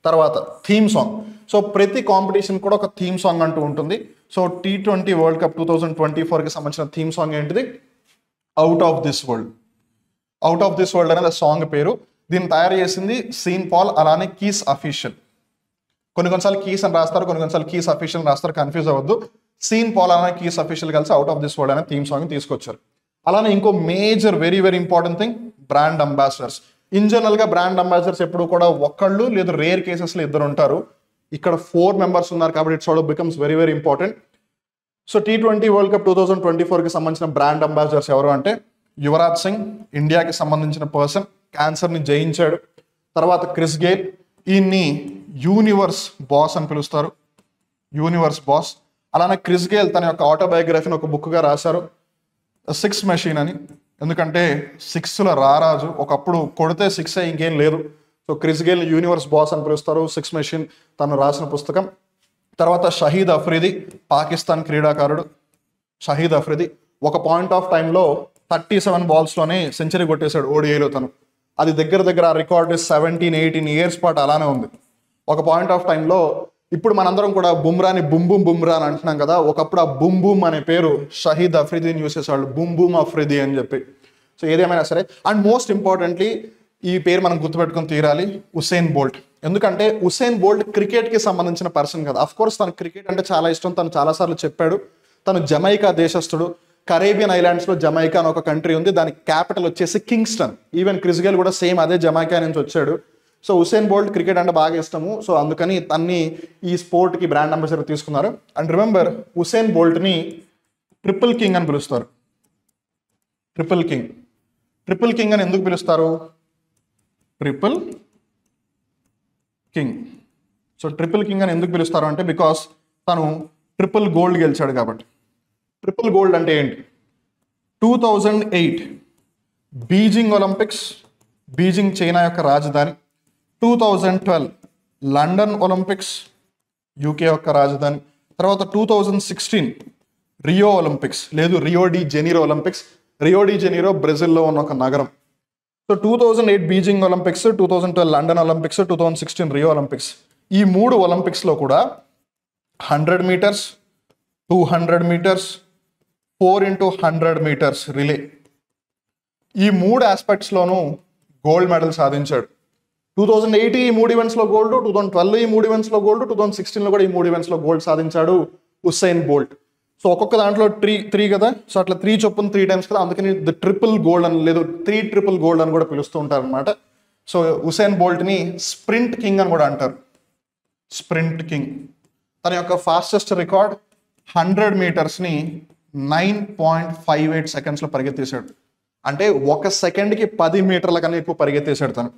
తర్వాత థీమ్ సాంగ్. సో ప్రతి కాంపిటీషన్ కూడా ఒక థీమ్ సాంగ్ అంటూ ఉంటుంది. సో T20 వరల్డ్ కప్ 2024కి సంబంధించిన థీమ్ సాంగ్ ఏంటిది? Out of this world. Out of this world అనేది సాంగ్ పేరు. దీన్ని తయారు చేసింది సీన్ పాల్, అలానే కీస్ అఫీషియల్. కొన్నిసార్లు కీస్ అని రాస్తారు, కొన్నిసార్లు కీస్ అఫీషియల్ రాస్తారు, కన్ఫ్యూజ్ అవ్వద్దు. సీన్ పాల్ అలానే కీస్ అఫీషియల్ కలిసి అవుట్ ఆఫ్ దిస్ వరల్డ్ అనే థీమ్ సాంగ్ తీసుకొచ్చారు. అలానే ఇంకో major very very important thing brand ambassadors. In general గా బ్రాండ్ అంబాసిడర్స్ ఎప్పుడు కూడా ఒక్కళ్ళు లేదా రేర్ కేసెస్లో 2 ఉంటారు. ఇక్కడ 4 మెంబర్స్ ఉన్నారు కాబట్టి it's also becomes very very important. So T20 world cup 2024కి సంబంధించిన బ్రాండ్ అంబాసిడర్స్ ఎవరు అంటే యువరాజ్ సింగ్, ఇండియాకి సంబంధించిన పర్సన్, క్యాన్సర్ని జయించాడు. తర్వాత క్రిస్ గేల్, ఈయన్ని యూనివర్స్ బాస్ అని పిలుస్తారు, యూనివర్స్ బాస్. అలానే క్రిస్ గేల్ తన యొక్క ఆటోబయోగ్రఫీని ఒక బుక్గా రాశారు, 6 మెషిన్ అని. ఎందుకంటే 6లో రారాజు, ఒకప్పుడు కొడితే 6 ఇంకేం లేదు. So Chris Gayle universe boss అని పిలుస్తారు, 6 మెషిన్ తను రాసిన పుస్తకం. తర్వాత షహీద్ అఫ్రిది, పాకిస్తాన్ క్రీడాకారుడు. షహీద్ అఫ్రిది ఒక పాయింట్ ఆఫ్ టైంలో 37 బాల్స్లోనే సెంచరీ కొట్టేశాడు ఓడిఐలో తను. అది దగ్గర దగ్గర ఆ రికార్డు 17-18 ఇయర్స్ పాటు అలానే ఉంది. ఒక పాయింట్ ఆఫ్ టైంలో ఇప్పుడు మనందరం కూడా బుమ్రాని బుమ్ బుమ్రా అని అంటున్నాం కదా, ఒకప్పుడు ఆ బుమ్ బూమ్ అనే పేరు షహీద్ అఫ్రిదీని యూస్ చేసేవాళ్ళు, బుమ్ బూమ్ అఫ్రిది అని చెప్పి. సో ఏదేమైనా సరే, అండ్ మోస్ట్ ఇంపార్టెంట్లీ ఈ పేరు మనం గుర్తుపెట్టుకుని తీరాలి, ఉసేన్ బోల్ట్. ఎందుకంటే ఉసేన్ బోల్ట్ క్రికెట్కి సంబంధించిన పర్సన్ కదా. అఫ్ కోర్స్ తను క్రికెట్ అంటే చాలా ఇష్టం, తను చాలాసార్లు చెప్పాడు. తను జమైకా దేశస్థుడు. కరేబియన్ ఐలాండ్స్లో జమైకా అని ఒక కంట్రీ ఉంది, దాని క్యాపిటల్ వచ్చేసి కింగ్స్టన్. ఈవెన్ క్రిస్ గేల్ కూడా సేమ్ అదే జమైకా నుంచి వచ్చాడు. సో ఉసేన్ బోల్ట్ క్రికెట్ అంటే బాగా ఇష్టము. సో అందుకని తన్ని ఈ స్పోర్ట్కి బ్రాండ్ అంబాసిడర్ తీసుకున్నారు. అండ్ రిమెంబర్, ఉసేన్ బోల్ట్ని ట్రిపుల్ కింగ్ అని పిలుస్తారు. Triple king. ట్రిపుల్ కింగ్ అని ఎందుకు పిలుస్తారు? Triple king. So triple king అని ఎందుకు పిలుస్తారు అంటే బికాస్ తను ట్రిపుల్ గోల్డ్ గెలిచాడు కాబట్టి. ట్రిపుల్ గోల్డ్ అంటే ఏంటి? 2008 బీజింగ్ ఒలింపిక్స్, బీజింగ్ చైనా యొక్క రాజధాని. 2012 లండన్ ఒలింపిక్స్, యూకే యొక్క రాజధాని. తర్వాత 2016 రియో ఒలింపిక్స్, లేదు Rio de Janeiro Olympics. Rio de Janeiro బ్రెజిల్లో ఉన్న ఒక నగరం. So 2008 Beijing Olympics, 2012 London Olympics, 2016 Rio Olympics. ఈ 3 ఒలింపిక్స్లో కూడా 100 metres, 200 metres, 4x100 metres relay, ఈ 3 ఆస్పెక్ట్స్లోనూ గోల్డ్ మెడల్ సాధించాడు. 2008 ఈ 3 ఈవెంట్స్లో గోల్డ్, 2012 ఈ 3 ఈవెంట్స్లో గోల్డ్, 2016లో కూడా ఈ 3 ఈవెంట్స్లో గోల్డ్ సాధించాడు ఉసైన్ బోల్ట్. సో ఒక్కొక్క దాంట్లో 3 కదా, సో అట్లా 3 చొప్పున 3 టైమ్స్ కదా, అందుకని ది ట్రిపుల్ గోల్డ్ అని, లేదు 3 ట్రిపుల్ గోల్డ్ అని కూడా పిలుస్తూ ఉంటారు అనమాట. సో ఉసైన్ బోల్ట్ని స్ప్రింట్ కింగ్ అని కూడా అంటారు, స్ప్రింట్ కింగ్. తన యొక్క ఫాస్టెస్ట్ రికార్డ్ 100 మీటర్స్ని 9.58 సెకండ్స్లో పరిగెత్తేశాడు. అంటే 1 సెకండ్కి 10 మీటర్ల కన్నా ఎక్కువ పరిగెత్తేశాడు తను.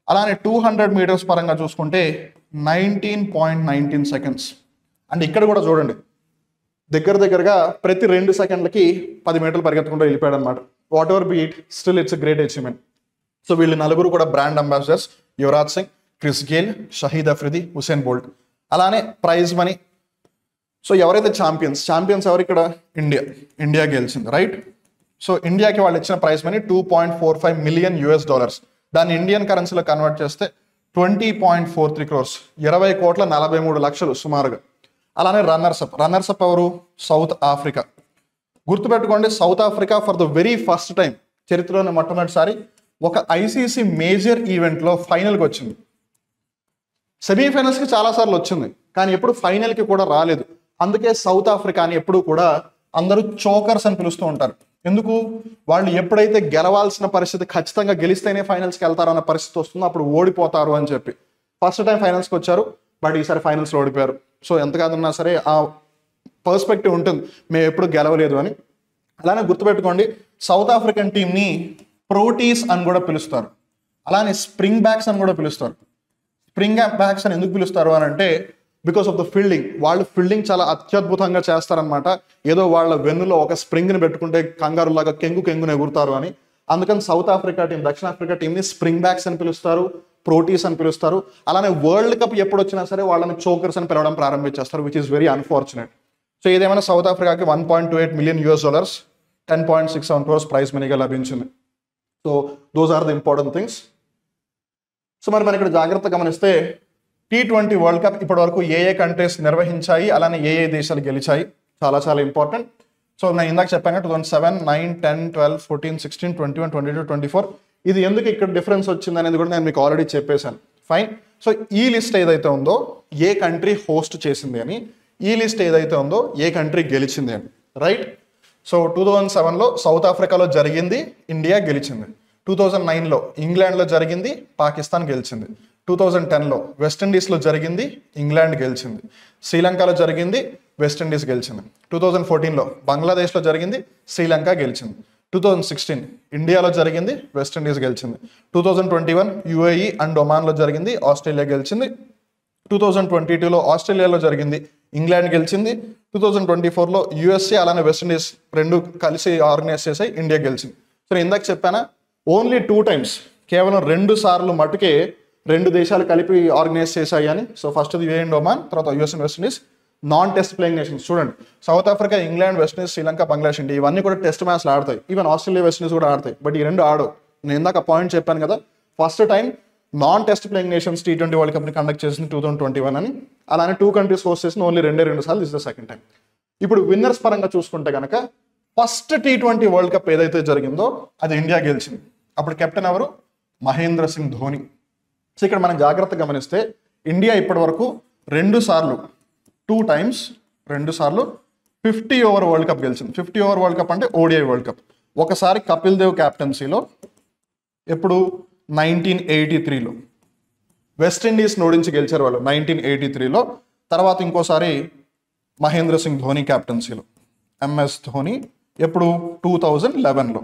అలానే 200 మీటర్స్ పరంగా చూసుకుంటే 19.19 సెకండ్స్. అంటే ఇక్కడ కూడా చూడండి, దగ్గరగా ప్రతి 2 సెకండ్లకి 10 మీటర్లు పరిగెత్తుకుంటూ వెళ్ళిపోయాడు అనమాట. Whatever beat, still it's great achievement. So వీళ్ళు 4 కూడా brand ambassadors, Yuvraj Singh, Chris Gayle, Shahid Afridi, Usain Bolt. అలానే ప్రైజ్ మనీ. సో ఎవరైతే ఛాంపియన్స్ ఎవరు ఇక్కడ? ఇండియా గెలిచింది, రైట్? సో ఇండియాకి వాళ్ళు ఇచ్చిన ప్రైజ్ మనీ $2.45 మిలియన్. దాన్ని ఇండియన్ కరెన్సీలో కన్వర్ట్ చేస్తే 20.43 crores, 20,43,00,000 సుమారుగా. అలానే రన్నర్స్ అప్ ఎవరు? South Africa. గుర్తుపెట్టుకోండి, South Africa for the very first time చరిత్రలోనే మొట్టమొదటిసారి ఒక ఐసీసీ మేజర్ ఈవెంట్లో ఫైనల్కి వచ్చింది. సెమీఫైనల్స్కి చాలాసార్లు వచ్చింది, కానీ ఎప్పుడు ఫైనల్కి కూడా రాలేదు. అందుకే సౌత్ ఆఫ్రికాని ఎప్పుడు కూడా అందరూ చోకర్స్ అని పిలుస్తూ ఉంటారు. ఎందుకు? వాళ్ళు ఎప్పుడైతే గెలవాల్సిన పరిస్థితి, ఖచ్చితంగా గెలిస్తేనే ఫైనల్స్కి వెళ్తారు అన్న పరిస్థితి వస్తుందో అప్పుడు ఓడిపోతారు అని చెప్పి ఫస్ట్ టైం ఫైనల్స్కి వచ్చారు, బట్ ఈసారి ఫైనల్స్లో ఓడిపోయారు. సో ఎంత కాదన్నా సరే ఆ పర్స్పెక్టివ్ ఉంటుంది, మేము ఎప్పుడు గెలవలేదు అని. అలానే గుర్తుపెట్టుకోండి, సౌత్ ఆఫ్రికన్ టీంని ప్రోటీస్ అని కూడా పిలుస్తారు, అలానే స్ప్రింగ్ బ్యాక్స్ అని కూడా పిలుస్తారు. స్ప్రింగ్ బ్యాక్స్ అని ఎందుకు పిలుస్తారు అని అంటే బికాస్ ఆఫ్ ద ఫీల్డింగ్. వాళ్ళు ఫీల్డింగ్ చాలా అత్యద్భుతంగా చేస్తారనమాట. ఏదో వాళ్ళ వెన్నులో ఒక స్ప్రింగ్ని పెట్టుకుంటే కంగారులాగా కెంగుని ఎగురుతారు అని. అందుకని సౌత్ ఆఫ్రికా టీం, దక్షిణ ఆఫ్రికా టీంని స్ప్రింగ్ బ్యాక్స్ అని పిలుస్తారు, ప్రోటీస్ అని పిలుస్తారు. అలానే వరల్డ్ కప్ ఎప్పుడు వచ్చినా సరే వాళ్ళని చోకర్స్ అని పిలవడం ప్రారంభించేస్తారు, which is very unfortunate. So ఇదేమైనా సౌత్ ఆఫ్రికాకి $1.28 మిలియన్ $10.67 crores ప్రైజ్ మనీగా లభించింది. So those are the important things. So మరి మనం ఇక్కడ జాగ్రత్తగా గమనిస్తే T20 వరల్డ్ కప్ ఇప్పటి వరకు ఏ కంట్రీస్ నిర్వహించాయి, అలానే ఏ దేశాలు గెలిచాయి, చాలా చాలా ఇంపార్టెంట్. సో నేను ఇందాక చెప్పాను 2007, 9, 10, 12, 14, 16, 21, 22, 24. ఇది ఎందుకు ఇక్కడ డిఫరెన్స్ వచ్చింది అనేది కూడా నేను మీకు ఆల్రెడీ చెప్పేశాను. ఫైన్. సో ఈ లిస్ట్ ఏదైతే ఉందో ఏ కంట్రీ హోస్ట్ చేసింది అని, ఈ లిస్ట్ ఏదైతే ఉందో ఏ కంట్రీ గెలిచింది అని, రైట్. సో 2007లో సౌత్ ఆఫ్రికాలో జరిగింది, ఇండియా గెలిచింది. 2009లో ఇంగ్లాండ్లో జరిగింది, పాకిస్తాన్ గెలిచింది. 2010లో వెస్టిండీస్లో జరిగింది, ఇంగ్లాండ్ గెలిచింది. శ్రీలంకలో జరిగింది, వెస్టిండీస్ గెలిచింది. 2014లో బంగ్లాదేశ్లో జరిగింది, శ్రీలంక గెలిచింది. 2016 ఇండియాలో జరిగింది, వెస్టిండీస్ గెలిచింది. 2021 యుఏఈ అండ్ ఒమాన్లో జరిగింది, ఆస్ట్రేలియా గెలిచింది. 2022లో ఆస్ట్రేలియాలో జరిగింది, ఇంగ్లాండ్ గెలిచింది. 2024లో యుఎస్ఏ అలానే వెస్టిండీస్ రెండు కలిసి ఆర్గనైజ్ చేసాయి, ఇండియా గెలిచింది. సో నేను ఇందాక చెప్పానా, ఓన్లీ 2 times, కేవలం 2 సార్లు మటుకే 2 దేశాలు కలిపి ఆర్గనైజ్ చేశాయి అని. So first UAE and Oman, తర్వాత US and West Indies. Non test playing nations చూడండి, South Africa, England, West Indies, Sri Lanka, Bangladesh, India ఇవన్నీ కూడా టెస్ట్ మ్యాచ్లు ఆడతాయి. ఈవెన్ ఆస్ట్రేలియా, వెస్టిండీస్ కూడా ఆడతాయి. బట్ ఈ 2 ఆడవు. నేను ఇందాక పాయింట్ చెప్పాను కదా, first time non test playing nations T20 world కప్ని కండక్ట్ చేసింది 2021 అని. అలానే 2 countries హోస్ట్ చేసిన ఓన్లీ 2 సార్లు. This the second time. ఇప్పుడు విన్నర్స్ పరంగా చూసుకుంటే కనుక ఫస్ట్ T20 వరల్డ్ కప్ ఏదైతే జరిగిందో అది ఇండియా గెలిచింది. అప్పుడు కెప్టెన్ ఎవరు? మహేంద్ర సింగ్ ధోని. సో ఇక్కడ మనం జాగ్రత్తగా గమనిస్తే ఇండియా ఇప్పటి వరకు 2 సార్లు 2 సార్లు 50 ఓవర్ వరల్డ్ కప్ గెలిచింది. 50 ఓవర్ వరల్డ్ కప్ అంటే ఓడిఐ వరల్డ్ కప్. ఒకసారి కపిల్ దేవ్ క్యాప్టెన్సీలో, ఎప్పుడు 1983లో వెస్టిండీస్ ఓడించి గెలిచారు వాళ్ళు 1983లో. తర్వాత ఇంకోసారి మహేంద్ర సింగ్ ధోని క్యాప్టెన్సీలో, ఎంఎస్ ధోని, ఎప్పుడు 2011లో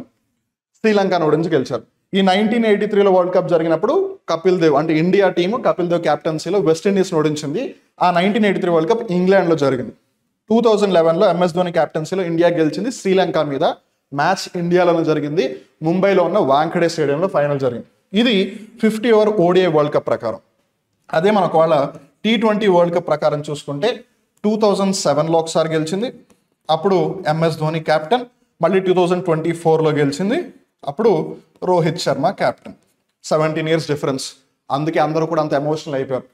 శ్రీలంకను ఓడించి గెలిచారు. ఈ 1983లో వరల్డ్ కప్ జరిగినప్పుడు కపిల్ దేవ్ అంటే ఇండియా టీము కపిల్ దేవ్ క్యాప్టెన్సీలో వెస్టిండీస్ ఓడించింది. ఆ 1983 వరల్డ్ కప్ ఇంగ్లాండ్లో జరిగింది. 2011లో ఎంఎస్ ధోని క్యాప్టెన్సీలో ఇండియా గెలిచింది శ్రీలంక మీద. మ్యాచ్ ఇండియాలోనే జరిగింది, ముంబైలో ఉన్న వాంఖడే స్టేడియంలో ఫైనల్ జరిగింది. ఇది 50 ఓవర్ ఓడిఐ వరల్డ్ కప్ ప్రకారం. అదే మన ఒకవేళ T20 వరల్డ్ కప్ ప్రకారం చూసుకుంటే 2007లో ఒకసారి గెలిచింది, అప్పుడు ఎంఎస్ ధోని క్యాప్టెన్. మళ్ళీ 2024లో గెలిచింది, అప్పుడు Rohit Sharma captain. 17 years difference. అందుకే అందరూ కూడా అంత ఎమోషనల్ అయిపోయారు.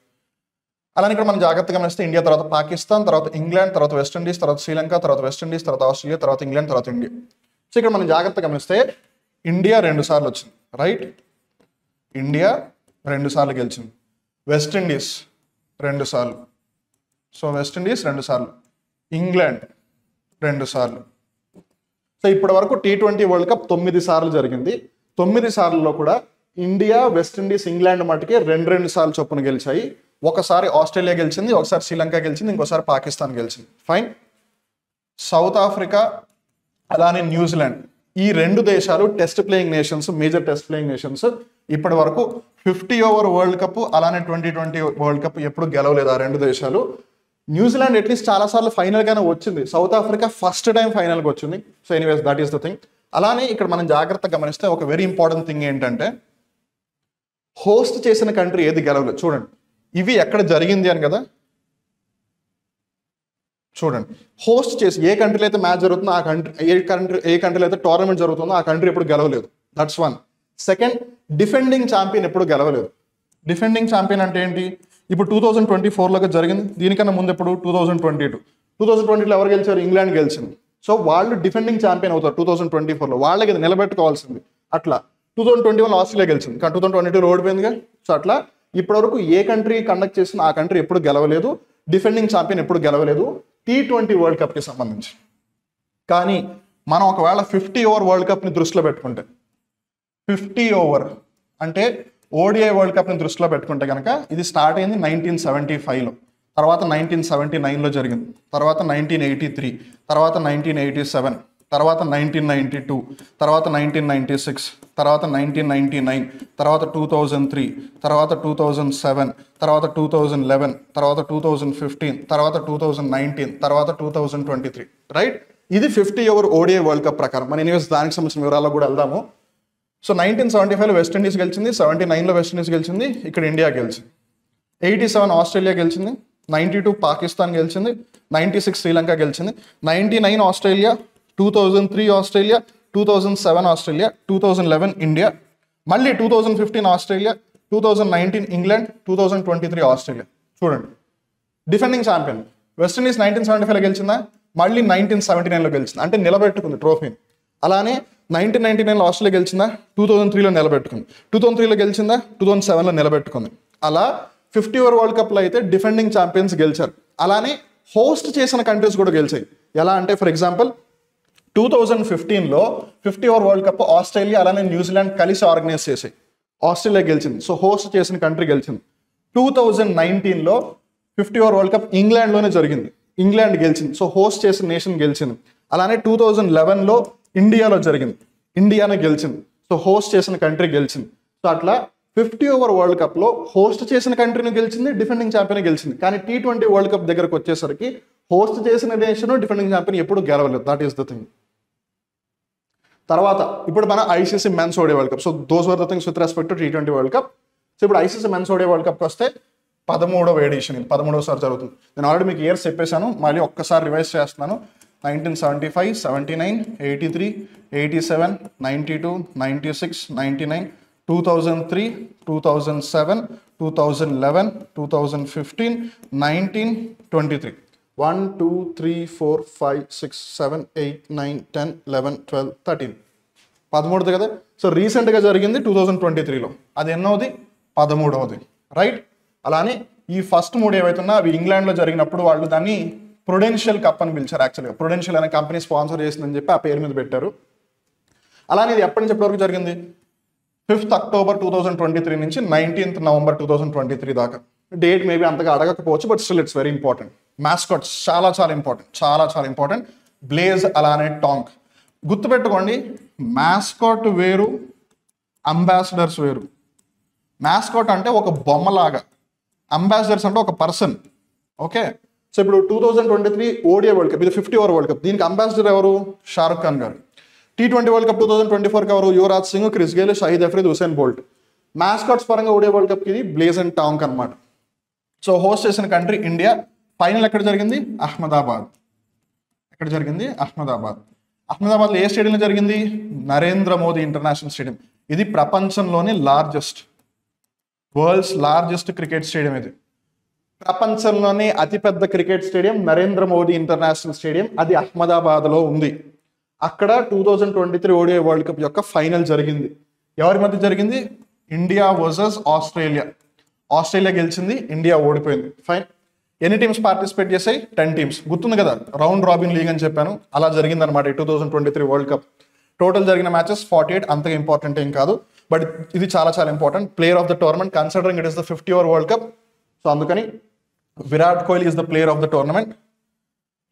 అలానే ఇక్కడ మనం జాగ్రత్తగా గమనిస్తే ఇండియా తర్వాత పాకిస్తాన్, తర్వాత ఇంగ్లాండ్, తర్వాత వెస్టిండీస్, తర్వాత శ్రీలంక, తర్వాత వెస్టిండీస్, తర్వాత ఆస్ట్రేలియా, తర్వాత ఇంగ్లాండ్, తర్వాత ఇండియా. సో ఇక్కడ మనం జాగ్రత్తగా గమనిస్తే ఇండియా 2 సార్లు వచ్చింది, రైట్. ఇండియా 2 సార్లు గెలిచింది. వెస్టిండీస్ 2 సార్లు. సో వెస్టిండీస్ 2 సార్లు, ఇంగ్లాండ్ 2 సార్లు. సో ఇప్పటి వరకు T20 వరల్డ్ కప్ 9 సార్లు జరిగింది. 9 సార్లలో కూడా ఇండియా, వెస్టిండీస్, ఇంగ్లాండ్ మటుకే 2 సార్లు చొప్పున గెలిచాయి. ఒకసారి ఆస్ట్రేలియా గెలిచింది, ఒకసారి శ్రీలంక గెలిచింది, ఇంకోసారి పాకిస్తాన్ గెలిచింది. ఫైన్. సౌత్ ఆఫ్రికా అలానే న్యూజిలాండ్ ఈ 2 దేశాలు test playing nations, major test playing nations. ఇప్పటి వరకు 50 ఓవర్ వరల్డ్ కప్ అలానే 2020 వరల్డ్ కప్ ఎప్పుడు గెలవలేదు ఆ 2 దేశాలు. న్యూజిలాండ్ అట్లీస్ట్ చాలా సార్లు ఫైనల్గానే వచ్చింది. సౌత్ ఆఫ్రికా ఫస్ట్ టైం ఫైనల్కి వచ్చింది. So anyways that is the thing. అలానే ఇక్కడ మనం జాగ్రత్తగా గమనిస్తే ఒక వెరీ ఇంపార్టెంట్ థింగ్ ఏంటంటే హోస్ట్ చేసిన కంట్రీ ఏది గెలవలేదు. చూడండి, ఇవి ఎక్కడ జరిగింది అని కదా. చూడండి, హోస్ట్ చేసి ఏ కంట్రీలో అయితే మ్యాచ్ జరుగుతుందో ఆ కంట్రీ, ఏ కంట్రీలో అయితే టోర్నమెంట్ జరుగుతుందో ఆ కంట్రీ ఎప్పుడు గెలవలేదు. దట్స్ 1. సెకండ్, డిఫెండింగ్ ఛాంపియన్ ఎప్పుడు గెలవలేదు. డిఫెండింగ్ ఛాంపియన్ అంటే ఏంటి? ఇప్పుడు 2024లో జరిగింది, దీనికన్నా ముందు ఎప్పుడు 2022లో ఎవరు గెలిచారు? ఇంగ్లాండ్ గెలిచింది. సో వాళ్ళు డిఫెండింగ్ ఛాంపియన్ అవుతారు 2024లో. వాళ్ళకి ఇది నిలబెట్టుకోవాల్సింది. అట్లా 2021లో ఆస్ట్రేలియా గెలిచింది, కానీ 2022లో ఓడిపోయిందిగా. సో అట్లా ఇప్పటివరకు ఏ కంట్రీ కండక్ట్ చేసిన ఆ కంట్రీ ఎప్పుడు గెలవలేదు. డిఫెండింగ్ ఛాంపియన్ ఎప్పుడు గెలవలేదు T20 వరల్డ్ కప్కి సంబంధించి. కానీ మనం ఒకవేళ 50 ఓవర్ వరల్డ్ కప్ని దృష్టిలో పెట్టుకుంటే, 50 ఓవర్ అంటే ఓడిఐ వరల్డ్ కప్ని దృష్టిలో పెట్టుకుంటే కనుక ఇది స్టార్ట్ అయింది 1975లో, తర్వాత 1979లో జరిగింది, తర్వాత 1983, తర్వాత 1987, తర్వాత 1992, తర్వాత 1996, తర్వాత 1999, తర్వాత 2003, తర్వాత 2007, తర్వాత 2011, తర్వాత 2015, తర్వాత 2019, తర్వాత 2023, రైట్. ఇది 50 ఓవర్ ఓడిఐ వరల్డ్ కప్ ప్రకారం. మన ఎనీవేస్ దానికి సంబంధించిన వివరాల్లో కూడా వెళ్దాము. సో 1975లో వెస్టిండీస్ గెలిచింది, 79లో వెస్టిండీస్ గెలిచింది, ఇక్కడ ఇండియా గెలిచింది. 87 ఆస్ట్రేలియా గెలిచింది, 92 పాకిస్తాన్ గెలిచింది, 96 శ్రీలంక గెలిచింది, 99 ఆస్ట్రేలియా, 2003 ఆస్ట్రేలియా, 2007 ఆస్ట్రేలియా, 2011 ఇండియా, మళ్ళీ 2015 ఆస్ట్రేలియా, 2019 ఇంగ్లాండ్, 2023 ఆస్ట్రేలియా. చూడండి, డిఫెండింగ్ ఛాంపియన్. వెస్టిండీస్ 1975లో గెలిచిందా, మళ్ళీ 1979లో గెలిచింది, అంటే నిలబెట్టుకుంది ట్రోఫీని. అలానే 1999లో ఆస్ట్రేలియా గెలిచిందా, 2003లో నిలబెట్టుకుంది, 2003లో గెలిచిందా, 2007లో నిలబెట్టుకుంది. అలా 50 ఓవర్ వరల్డ్ కప్లో అయితే డిఫెండింగ్ ఛాంపియన్స్ గెలిచారు. అలానే హోస్ట్ చేసిన కంట్రీస్ కూడా గెలిచాయి. ఎలా అంటే ఫర్ ఎగ్జాంపుల్ 2015లో 50 ఓవర్ వరల్డ్ కప్ ఆస్ట్రేలియా అలానే న్యూజిలాండ్ కలిసి ఆర్గనైజ్ చేసాయి. ఆస్ట్రేలియా గెలిచింది, సో హోస్ట్ చేసిన కంట్రీ గెలిచింది. 2019లో 50 ఓవర్ వరల్డ్ కప్ ఇంగ్లాండ్లోనే జరిగింది, ఇంగ్లాండ్ గెలిచింది, సో హోస్ట్ చేసిన నేషన్ గెలిచింది. అలానే 2011లో ఇండియాలో జరిగింది, ఇండియానే గెలిచింది, సో హోస్ట్ చేసిన కంట్రీ గెలిచింది. సో అట్లా 50 ఓవర్ వరల్డ్ కప్లో హోస్ట్ చేసిన కంట్రీని గెలిచింది, డిఫెండింగ్ ఛాంపియన్ గెలిచింది. కానీ T20 వరల్డ్ కప్ దగ్గరకు వచ్చేసరికి హోస్ట్ చేసిన నేషన్ డిఫెండింగ్ ఛాంపియన్ ఎప్పుడు గెలవలేదు. That is the thing. తర్వాత ఇప్పుడు మన ICC men's ODI world cup. So those were the things with respect to T20 world cup. So ఇప్పుడు ఐసీసీ మెన్స్ ఓడిఐ వరల్డ్ కప్కి వస్తే 13వ ఎడిషన్, ఇది 13వసారి జరుగుతుంది. నేను ఆల్రెడీ మీకు ఇయర్స్ చెప్పేశాను, మళ్ళీ ఒక్కసారి రివైజ్ చేస్తున్నాను. 1975, 79, 83, 87, 92, 96, 99, 2003, 2007, 2011, 2015, 19, 23. 1, 2, 3, 4, 5, 6, 7, 8, 9, 10, 11, 12, 13. 13ది కదా. సో రీసెంట్గా జరిగింది 2023లో, అది ఎన్నోది, 13వది, రైట్. అలానే ఈ ఫస్ట్ 3 ఏవైతున్నా అవి ఇంగ్లాండ్లో జరిగినప్పుడు వాళ్ళు దాన్ని ప్రుడెన్షియల్ కప్ అని పిలిచారు. యాక్చువల్గా ప్రుడెన్షియల్ అనే కంపెనీ స్పాన్సర్ చేసిందని చెప్పి ఆ పేరు మీద పెట్టారు. అలానే ఇది ఎప్పటి నుంచి ఎప్పటివరకు జరిగింది, 5th అక్టోబర్ 2023 నుంచి 19th నవంబర్ 2023 దాకా. డేట్ మేబీ అంతగా అడగకపోవచ్చు, but still it's very important. Mascots చాలా చాలా ఇంపార్టెంట్, చాలా చాలా ఇంపార్టెంట్. బ్లేజ్ అలానే టాంక్ గుర్తుపెట్టుకోండి. మాస్కాట్ వేరు, అంబాసిడర్స్ వేరు. మాస్కాట్ అంటే ఒక బొమ్మలాగా, అంబాసిడర్స్ అంటే ఒక పర్సన్. ఓకే, సో ఇప్పుడు 2023 ఓడిఐ వరల్డ్ కప్, ఇది 50 ఓవర్ వరల్డ్ కప్, దీనికి అంబాసిడర్ ఎవరు, Shahrukh Khan garu. T20 world cup 2024కి ఎవరు, Yuvraj Singh, Chris Gayle, Shahid Afrid, Usain Bolt. Mascots పరంగా ఓడిఐ వరల్డ్ కప్కి ఇది బ్లేజ్ అండ్ టాంక్ అనమాట. సో హోస్ట్ చేసిన కంట్రీ ఇండియా. ఫైనల్ ఎక్కడ జరిగింది, అహ్మదాబాద్. ఎక్కడ జరిగింది, అహ్మదాబాద్. అహ్మదాబాద్లో ఏ స్టేడియంలో జరిగింది, నరేంద్ర మోదీ ఇంటర్నేషనల్ స్టేడియం. ఇది ప్రపంచంలోని వరల్డ్స్ లార్జెస్ట్ క్రికెట్ స్టేడియం. ఇది ప్రపంచంలోనే అతిపెద్ద cricket stadium Narendra Modi international stadium, అది అహ్మదాబాద్లో ఉంది. అక్కడ 2023 ఓడిఐ వరల్డ్ కప్ యొక్క ఫైనల్ జరిగింది. ఎవరి మధ్య జరిగింది, ఇండియా వర్సెస్ ఆస్ట్రేలియా. ఆస్ట్రేలియా గెలిచింది, ఇండియా ఓడిపోయింది. ఫైన్. ఎన్ని టీమ్స్ పార్టిసిపేట్ చేసాయి, 10 టీమ్స్. గుర్తుంది కదా, రౌండ్ రాబిన్ లీగ్ అని చెప్పాను, అలా జరిగిందనమాట ఈ 2023 వరల్డ్ కప్. టోటల్ జరిగిన మ్యాచెస్ 48, అంతగా ఇంపార్టెంట్ ఏం కాదు, బట్ ఇది చాలా చాలా important. Player of the tournament considering it is the 50 over world cup. So అందుకని Virat Kohli is the player of the tournament.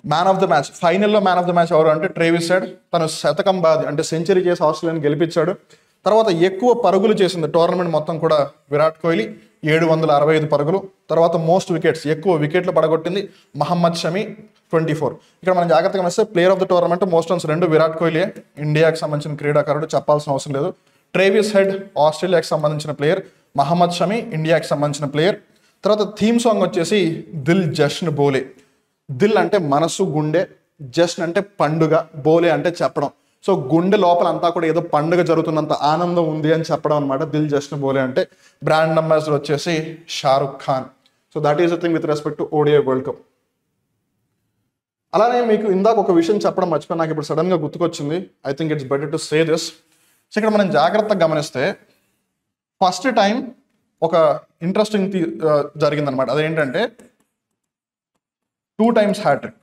Man of the match, ఫైనల్లో మ్యాన్ ఆఫ్ ద మ్యాచ్ ఎవరు అంటే ట్రేవిస్ హెడ్. తను శతకం బాది అంటే సెంచరీ చేసి ఆస్ట్రేలియాని గెలిపించాడు. తర్వాత ఎక్కువ పరుగులు చేసింది టోర్నమెంట్ మొత్తం కూడా విరాట్ కోహ్లీ, 765 పరుగులు. తర్వాత మోస్ట్ వికెట్స్, ఎక్కువ వికెట్లు పడగొట్టింది మహమ్మద్ షమి, 24. ఇక్కడ మనం జాగ్రత్తగా గమనిస్తే player of the tournament most runs 2 Virat Kohli, ఇండియాకి సంబంధించిన క్రీడాకారుడు, చెప్పాల్సిన అవసరం లేదు. ట్రేవిస్ హెడ్ ఆస్ట్రేలియాకి సంబంధించిన ప్లేయర్, మహమ్మద్ షమి ఇండియాకి సంబంధించిన ప్లేయర్. తర్వాత థీమ్ సాంగ్ వచ్చేసి దిల్ జష్న్ బోలే. దిల్ అంటే మనసు, గుండె, జష్న్ అంటే పండుగ, బోలే అంటే చెప్పడం. సో గుండె లోపల అంతా కూడా ఏదో పండుగ జరుగుతున్నంత ఆనందం ఉంది అని చెప్పడం అనమాట దిల్ జష్న్ బోలే అంటే. బ్రాండ్ అంబాసిడర్ వచ్చేసి Shahrukh Khan. So that is the thing with respect to ODI world cup. అలానే మీకు ఇందాక ఒక విషయం చెప్పడం మర్చిపోయి, నాకు ఇప్పుడు సడన్గా గుర్తుకొచ్చింది. I think it's better to say this. So ఇక్కడ మనం జాగ్రత్తగా గమనిస్తే ఫస్ట్ టైం ఒక ఇంట్రెస్టింగ్ జరిగిందనమాట. అదేంటంటే 2 times హ్యాట్రిక్.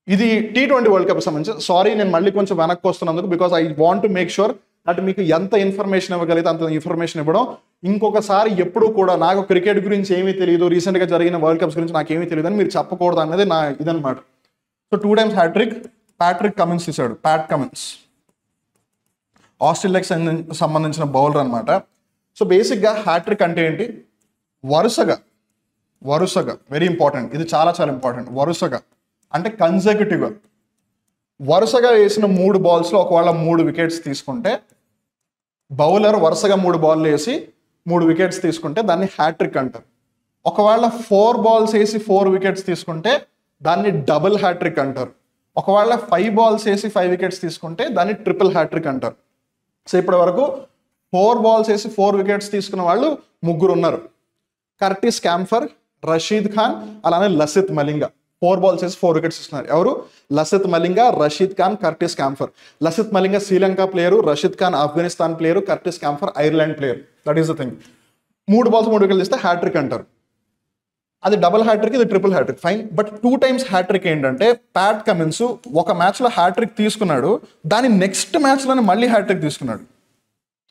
ఇది T20 వరల్డ్ కప్ సంబంధించి. సారీ, నేను మళ్ళీ కొంచెం వెనక్కి వస్తున్నందుకు, because I want to make sure that మీకు ఎంత ఇన్ఫర్మేషన్ ఇవ్వగలిగితే అంత ఇన్ఫర్మేషన్ ఇవ్వడం. ఇంకొకసారి ఎప్పుడు కూడా నాకు క్రికెట్ గురించి ఏమీ తెలియదు, రీసెంట్గా జరిగిన వరల్డ్ కప్స్ గురించి నాకేమీ తెలియదు అని మీరు చెప్పకూడదు అనేది నా ఇదనమాట. So 2 times hattrick Patrick Cummins తీశాడు. ప్యాట్ కమిన్స్ ఆస్ట్రేలియాకి సంబంధించిన బౌలర్ అనమాట. సో బేసిక్గా హ్యాట్రిక్ అంటే ఏంటి, వరుసగా వెరీ ఇంపార్టెంట్, ఇది చాలా చాలా ఇంపార్టెంట్. వరుసగా అంటే కన్సెక్యూటివ్గా వరుసగా వేసిన 3 balls ఒకవేళ 3 wickets తీసుకుంటే బౌలర్ వరుసగా 3 బాల్ వేసి 3 వికెట్స్ తీసుకుంటే దాన్ని హ్యాట్రిక్ అంటారు. ఒకవేళ 4 బాల్స్ వేసి 4 వికెట్స్ తీసుకుంటే దాన్ని డబుల్ హ్యాట్రిక్ అంటారు. ఒకవేళ 5 బాల్స్ వేసి 5 వికెట్స్ తీసుకుంటే దాన్ని ట్రిపుల్ హ్యాట్రిక్ అంటారు. సో ఇప్పటి వరకు 4 బాల్స్ వేసి 4 వికెట్స్ తీసుకున్న వాళ్ళు 3 ఉన్నారు. కర్టిస్ క్యాంఫర్, రషీద్ ఖాన్, అలానే లసిత్ మలింగా. 4 బాల్స్ వేసి 4 వికెట్స్ ఇస్తున్నారు. ఎవరు? Lasith Malinga, Rashid Khan, Curtis Campher. Lasith Malinga Sri Lanka player, Rashid Khan Afghanistan player, Curtis Campher Ireland player. That is the thing. 3 balls 3 వికెట్లు ఇస్తే హ్యాట్రిక్ అంటారు. అది డబుల్ హ్యాట్రిక్, ఇది triple hattrick, fine. But 2 times hattrick ఏంటంటే ప్యాట్ కమిన్స్ ఒక మ్యాచ్లో హ్యాట్రిక్ తీసుకున్నాడు, దాని నెక్స్ట్ మ్యాచ్లోనే మళ్ళీ హ్యాట్రిక్ తీసుకున్నాడు.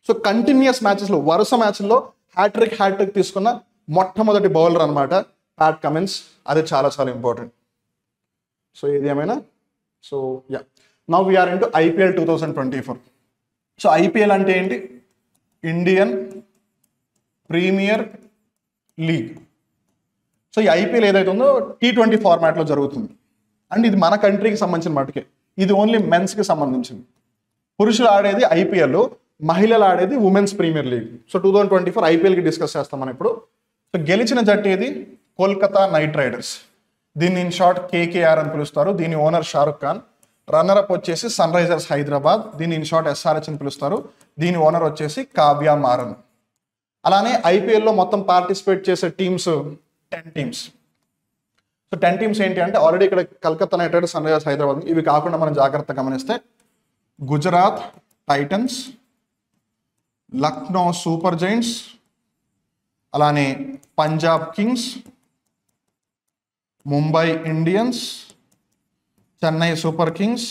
సో కంటిన్యూస్ మ్యాచెస్లో, వరుస మ్యాచ్ల్లో హ్యాట్రిక్ తీసుకున్న మొట్టమొదటి బౌలర్ అనమాట ప్యాట్ కమిన్స్. అది చాలా చాలా ఇంపార్టెంట్. సో ఇది ఏమైనా, so yeah, now we're in to IPL 2024. So IPL అంటే ఏంటి? Indian Premier league. సో ఈ IPL ఏదైతే ఉందో T20 ఫార్మాట్లో జరుగుతుంది. అండ్ ఇది మన కంట్రీకి సంబంధించిన మటుకే. ఇది ఓన్లీ మెన్స్కి సంబంధించింది. పురుషులు ఆడేది IPL, మహిళలు ఆడేది ఉమెన్స్ ప్రీమియర్ లీగ్. సో 2024 IPLకి డిస్కస్ చేస్తాం మనం ఇప్పుడు. సో గెలిచిన జట్టు ఏది? Kolkata Knight Riders. దీన్ని ఇన్ షార్ట్ KKR అని పిలుస్తారు. దీని ఓనర్ షారుఖ్ ఖాన్. రన్నరప్ వచ్చేసి సన్ రైజర్స్ హైదరాబాద్. దీన్ని ఇన్ షార్ట్ SRH అని పిలుస్తారు. దీని ఓనర్ వచ్చేసి కావ్య మారన్. అలానే IPLలో మొత్తం పార్టిసిపేట్ చేసే టీమ్స్ 10 టీమ్స్. సో 10 టీమ్స్ ఏంటి అంటే ఆల్రెడీ ఇక్కడ Calcutta Knight Riders, Sun Risers Hyderabad. ఇవి కాకుండా మనం జాగ్రత్తగా గమనిస్తే Gujarat Titans, Lucknow Super Giants, అలానే Punjab Kings, Mumbai Indians, Chennai Super Kings,